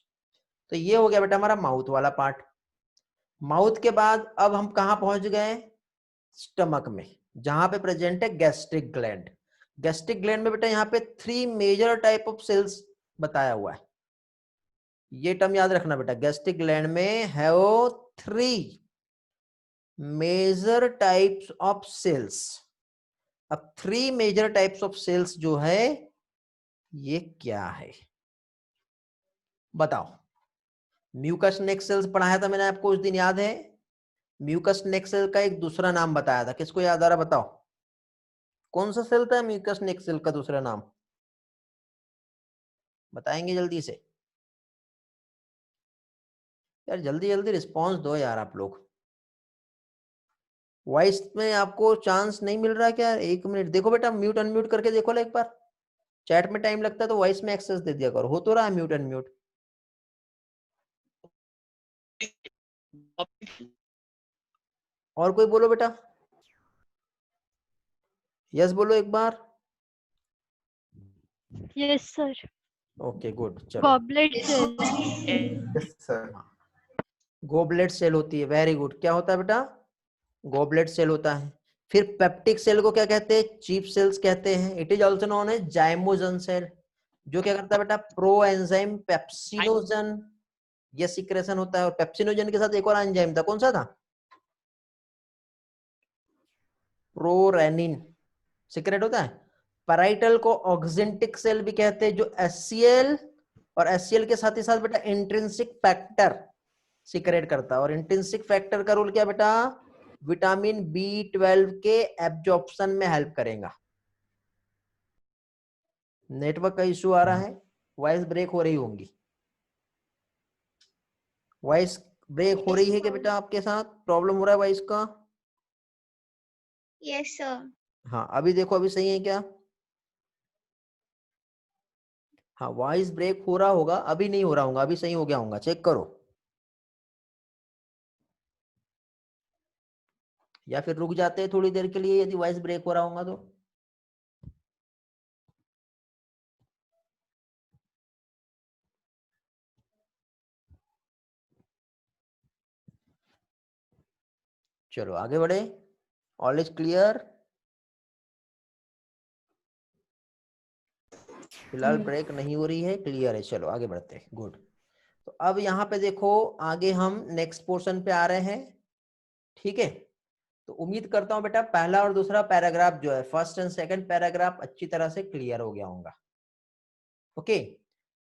Speaker 1: तो ये हो गया बेटा हमारा माउथ वाला पार्ट। माउथ के बाद अब हम कहाँ पहुंच गए, स्टमक में, जहां पे प्रेजेंट है गैस्ट्रिक ग्लैंड। गैस्ट्रिक ग्लैंड में बेटा यहाँ पे 3 मेजर टाइप ऑफ सेल्स बताया हुआ है, ये टर्म याद रखना बेटा। गैस्ट्रिक ग्लैंड में है वो 3 मेजर टाइप्स ऑफ सेल्स। अब 3 मेजर टाइप्स ऑफ सेल्स जो है ये क्या है बताओ। म्यूकस नेक सेल्स पढ़ाया था मैंने आपको उस दिन, याद है? म्यूकस नेक सेल का एक दूसरा नाम बताया था, किसको याद आ रहा बताओ? कौन सा सेल था म्यूकस नेक सेल का दूसरा नाम? बताएंगे जल्दी से यार, जल्दी जल्दी रिस्पॉन्स दो यार आप लोग। वॉइस में आपको चांस नहीं मिल रहा क्या? 1 मिनट देखो बेटा, म्यूट अनम्यूट करके देखो ला एक बार। चैट में टाइम लगता है तो वॉइस में एक्सेस दे दिया करो। हो तो रहा है म्यूट अनम्यूट? और कोई बोलो बेटा, यस बोलो एक बार।
Speaker 3: Yes sir.
Speaker 1: ओके गुड, चलो।
Speaker 3: Goblet cell.
Speaker 4: Yes sir.
Speaker 1: Goblet cell होती है, वेरी गुड। क्या होता है बेटा? गोबलेट सेल होता है। फिर पेप्टिक सेल को क्या कहते हैं? चीफ सेल्स कहते हैं। It is also known as zymogen cell, जो क्या करता है बेटा? प्रो एंजाइम पेप्सिनोजन ये सिक्रेशन होता है। और पेप्सिनोजन के साथ एक और एंजाइम था, कौन सा था? प्रोरेनिन सिक्रेट होता है। पैराइटल को ऑक्जेंटिक सेल भी कहते हैं, जो एचसीएल और एचसीएल के साथ ही साथ बेटा इंट्रिंसिक फैक्टर सिक्रेट करता है। और इंट्रिंसिक फैक्टर का रोल क्या बेटा? विटामिन B12 के एब्जॉर्प्शन में हेल्प करेगा। नेटवर्क का इश्यू आ रहा है, वॉइस ब्रेक हो रही होंगी। वॉइस ब्रेक हो रही है क्या बेटा? आपके साथ प्रॉब्लम हो रहा है वॉइस का?
Speaker 5: Yes sir.
Speaker 1: हाँ अभी देखो, अभी सही है क्या? हाँ वॉइस ब्रेक हो रहा होगा, अभी नहीं हो रहा होगा, अभी सही हो गया होगा, चेक करो। या फिर रुक जाते हैं थोड़ी देर के लिए यदि वॉइस ब्रेक हो रहा होगा तो। चलो आगे बढ़े। All is clear? फिलहाल ब्रेक नहीं हो रही है, क्लियर है। चलो आगे बढ़ते हैं, गुड। तो अब यहाँ पे देखो, आगे हम नेक्स्ट पोर्शन पे आ रहे हैं, ठीक है? तो उम्मीद करता हूं बेटा पहला और दूसरा पैराग्राफ जो है, फर्स्ट एंड सेकंड पैराग्राफ अच्छी तरह से क्लियर हो गया होगा। ओके,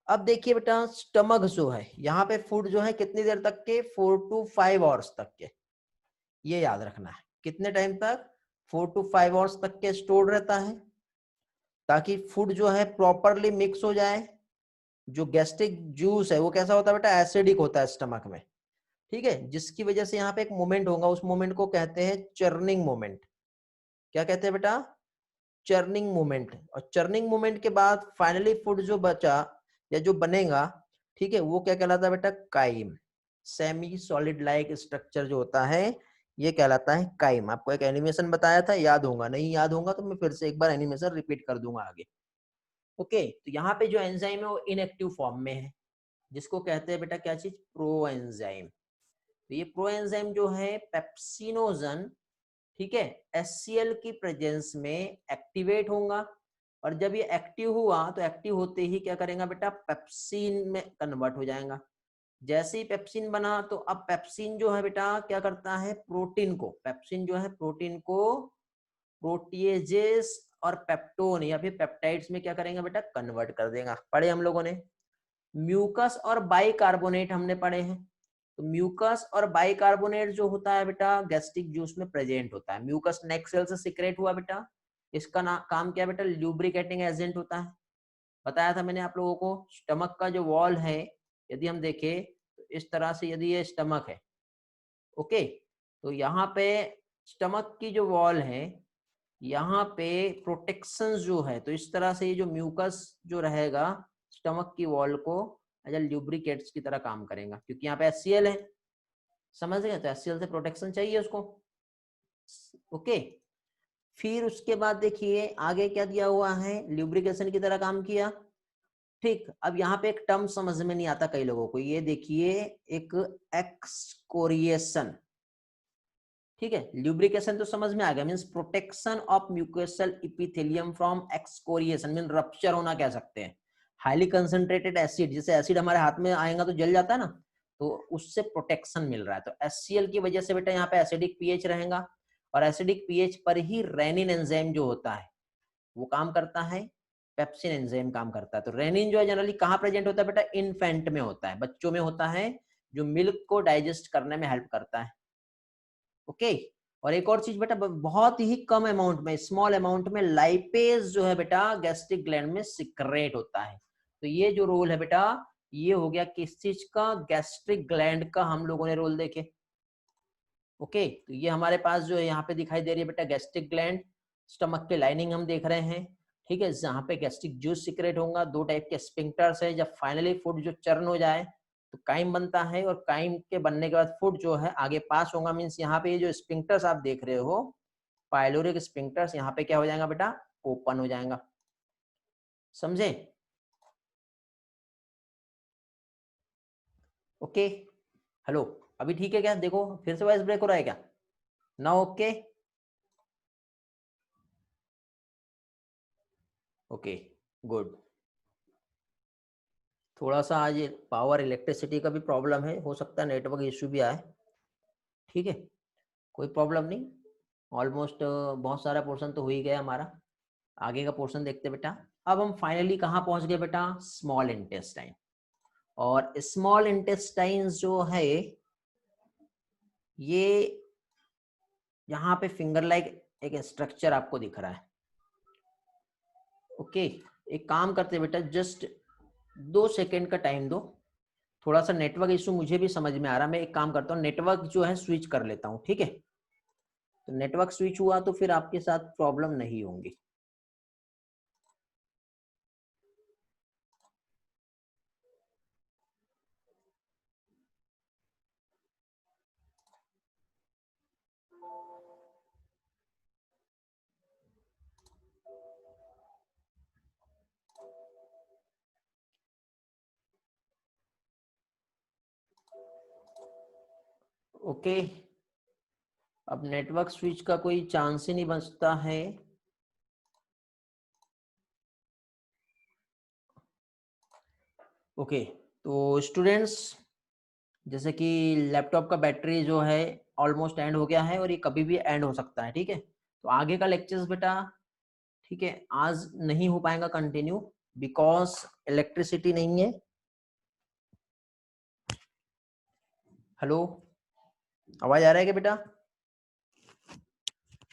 Speaker 1: अब देखिए बेटा, स्टमक जो है यहाँ पे फूड जो है कितनी देर तक के? 4 to 5 आवर्स तक के, ये याद रखना है। कितने टाइम तक? 4 to 5 आवर्स तक के स्टोर्ड रहता है, ताकि फूड जो है प्रॉपरली मिक्स हो जाए। जो गैस्ट्रिक जूस है वो कैसा होता है बेटा? एसिडिक होता है स्टमक में, ठीक है? जिसकी वजह से यहाँ पे एक मोमेंट होगा, उस मोमेंट को कहते हैं चर्निंग मोमेंट। क्या कहते हैं बेटा? Churning moment. और चर्निंग मोमेंट के बाद फाइनली फूड जो बचा या जो बनेगा, ठीक है, वो क्या कहलाता है बेटा? Chyme. Semi solid like structure जो होता है ये कहलाता है काइम। आपको एक एनिमेशन बताया था, याद होगा? नहीं याद होगा तो मैं फिर से एक बार एनिमेशन रिपीट कर दूंगा आगे। ओके, तो यहाँ पे जो एंजाइम है वो इनएक्टिव फॉर्म में है, जिसको कहते हैं बेटा क्या चीज? Pro enzyme. तो ये प्रो एंजाइम जो है पेप्सिनोजन, ठीक है, HCl की प्रेजेंस में एक्टिवेट होगा। और जब ये एक्टिव हुआ तो एक्टिव होते ही क्या करेगा बेटा? पेप्सिन में कन्वर्ट हो जाएगा। जैसे ही पेप्सिन बना तो अब पेप्सिन जो है बेटा क्या करता है? प्रोटीन को, पेप्सिन जो है प्रोटीन को प्रोटीएजेस और पेप्टोन या फिर पेप्टाइड्स में क्या करेंगे बेटा? कन्वर्ट कर देगा। पढ़े हम लोगों ने म्यूकस और बाइकार्बोनेट हमने पढ़े हैं। तो म्यूकस और बाइकार्बोनेट जो होता है बेटा गैस्ट्रिक जूस में प्रेजेंट होता है। म्यूकस नेक सेल से सिक्रेट हुआ बेटा, इसका काम क्या बेटा? ल्यूब्रिकेटिंग एजेंट होता है। बताया था मैंने आप लोगों को। स्टमक का जो वॉल है यदि हम देखें तो इस तरह से, यदि ये स्टमक है, ओके, तो यहाँ पे स्टमक की जो वॉल है यहाँ पे प्रोटेक्शन जो है, तो इस तरह से ये जो म्यूकस जो रहेगा स्टमक की वॉल को एज ल्यूब्रिकेट्स की तरह काम करेगा, क्योंकि यहाँ पे HCl है, समझ गए? तो HCl से प्रोटेक्शन चाहिए उसको। ओके, फिर उसके बाद देखिए आगे क्या दिया हुआ है? ल्यूब्रिकेशन की तरह काम किया, ठीक। अब यहाँ पे एक टर्म समझ में नहीं आता कई लोगों को, ये देखिए एक एक्सकोरिएशन, ठीक है, ल्यूब्रिकेशन तो समझ में आ गया, means protection of mucosal epithelium from excoriation, mean rupture होना कह सकते हैं। हाईली कंसंट्रेटेड एसिड, जैसे एसिड हमारे हाथ में आएगा तो जल जाता है ना, तो उससे प्रोटेक्शन मिल रहा है। तो HCl की वजह से बेटा यहाँ पे एसिडिक पीएच रहेगा, और एसिडिक पीएच पर ही रेनिन एंजाइम जो होता है वो काम करता है, पेप्सिन एंजाइम काम करता है। तो रेनिन जो है जनरली कहाँ प्रेजेंट होता है बेटा, इन्फेंट में होता है, बच्चों में होता है, जो मिल्क को डाइजेस्ट करने में हेल्प करता है। ओके, और एक और चीज बेटा, बहुत ही कम अमाउंट में, स्मॉल अमाउंट में लाइपेज जो है बेटा गैस्ट्रिक ग्लैंड में सिक्रेट होता है। तो ये जो रोल है बेटा, ये हो गया किस चीज का, गैस्ट्रिक ग्लैंड का हम लोगों ने रोल देखे। ओके, तो ये हमारे पास जो है यहाँ पे दिखाई दे रही है बेटा गैस्ट्रिक ग्लैंड, स्टमक के लाइनिंग हम देख रहे हैं, ठीक है, जहाँ पे गैस्ट्रिक जूस सिक्रेट होगा। दो टाइप के स्पिंक्टर्स है, जब फाइनली फूड जो चर्न हो जाए तो काइम बनता है, और काइम के बनने के बाद फूड जो है आगे पास होगा, मीन्स यहाँ पे ये जो स्पिंक्टर्स आप देख रहे हो, पाइलोरिक स्पिंक्टर्स, यहाँ पे क्या हो जाएगा बेटा, ओपन हो जाएगा। समझे? ओके, हेलो, अभी ठीक है क्या? देखो फिर से वॉइस ब्रेक हो रहा है क्या? ना ओके, ओके गुड। थोड़ा सा आज पावर इलेक्ट्रिसिटी का भी प्रॉब्लम है, हो सकता है नेटवर्क इश्यू भी आए, ठीक है, कोई प्रॉब्लम नहीं। ऑलमोस्ट बहुत सारा पोर्शन तो हो ही गया हमारा, आगे का पोर्शन देखते बेटा। अब हम फाइनली कहाँ पहुंच गए बेटा, स्मॉल इंटेस्टाइन। और स्मॉल इंटेस्टाइन जो है ये यहाँ पे फिंगर लाइक एक स्ट्रक्चर आपको दिख रहा है। ओके, एक काम करते बेटा, जस्ट 2 सेकेंड का टाइम दो, थोड़ा सा नेटवर्क इशू मुझे भी समझ में आ रहा है, मैं एक काम करता हूँ, नेटवर्क जो है स्विच कर लेता हूँ, ठीक है। तो नेटवर्क स्विच हुआ तो फिर आपके साथ प्रॉब्लम नहीं होंगी। ओके, अब नेटवर्क स्विच का कोई चांस ही नहीं बचता है। ओके, तो स्टूडेंट्स, जैसे कि लैपटॉप का बैटरी जो है ऑलमोस्ट एंड हो गया है, और ये कभी भी एंड हो सकता है, ठीक है। तो आगे का लेक्चर्स बेटा, ठीक है, आज नहीं हो पाएगा कंटिन्यू, बिकॉज इलेक्ट्रिसिटी नहीं है। हेलो, आवाज आ रहा है क्या बेटा?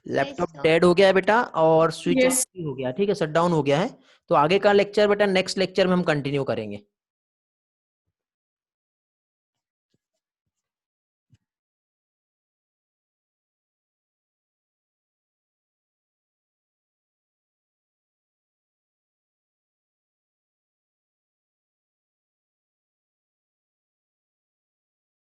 Speaker 1: लैपटॉप डेड हो गया है बेटा, और स्विच ऑफ हो गया, ठीक है, शट डाउन हो गया है। तो आगे का लेक्चर बेटा नेक्स्ट लेक्चर में हम कंटिन्यू करेंगे।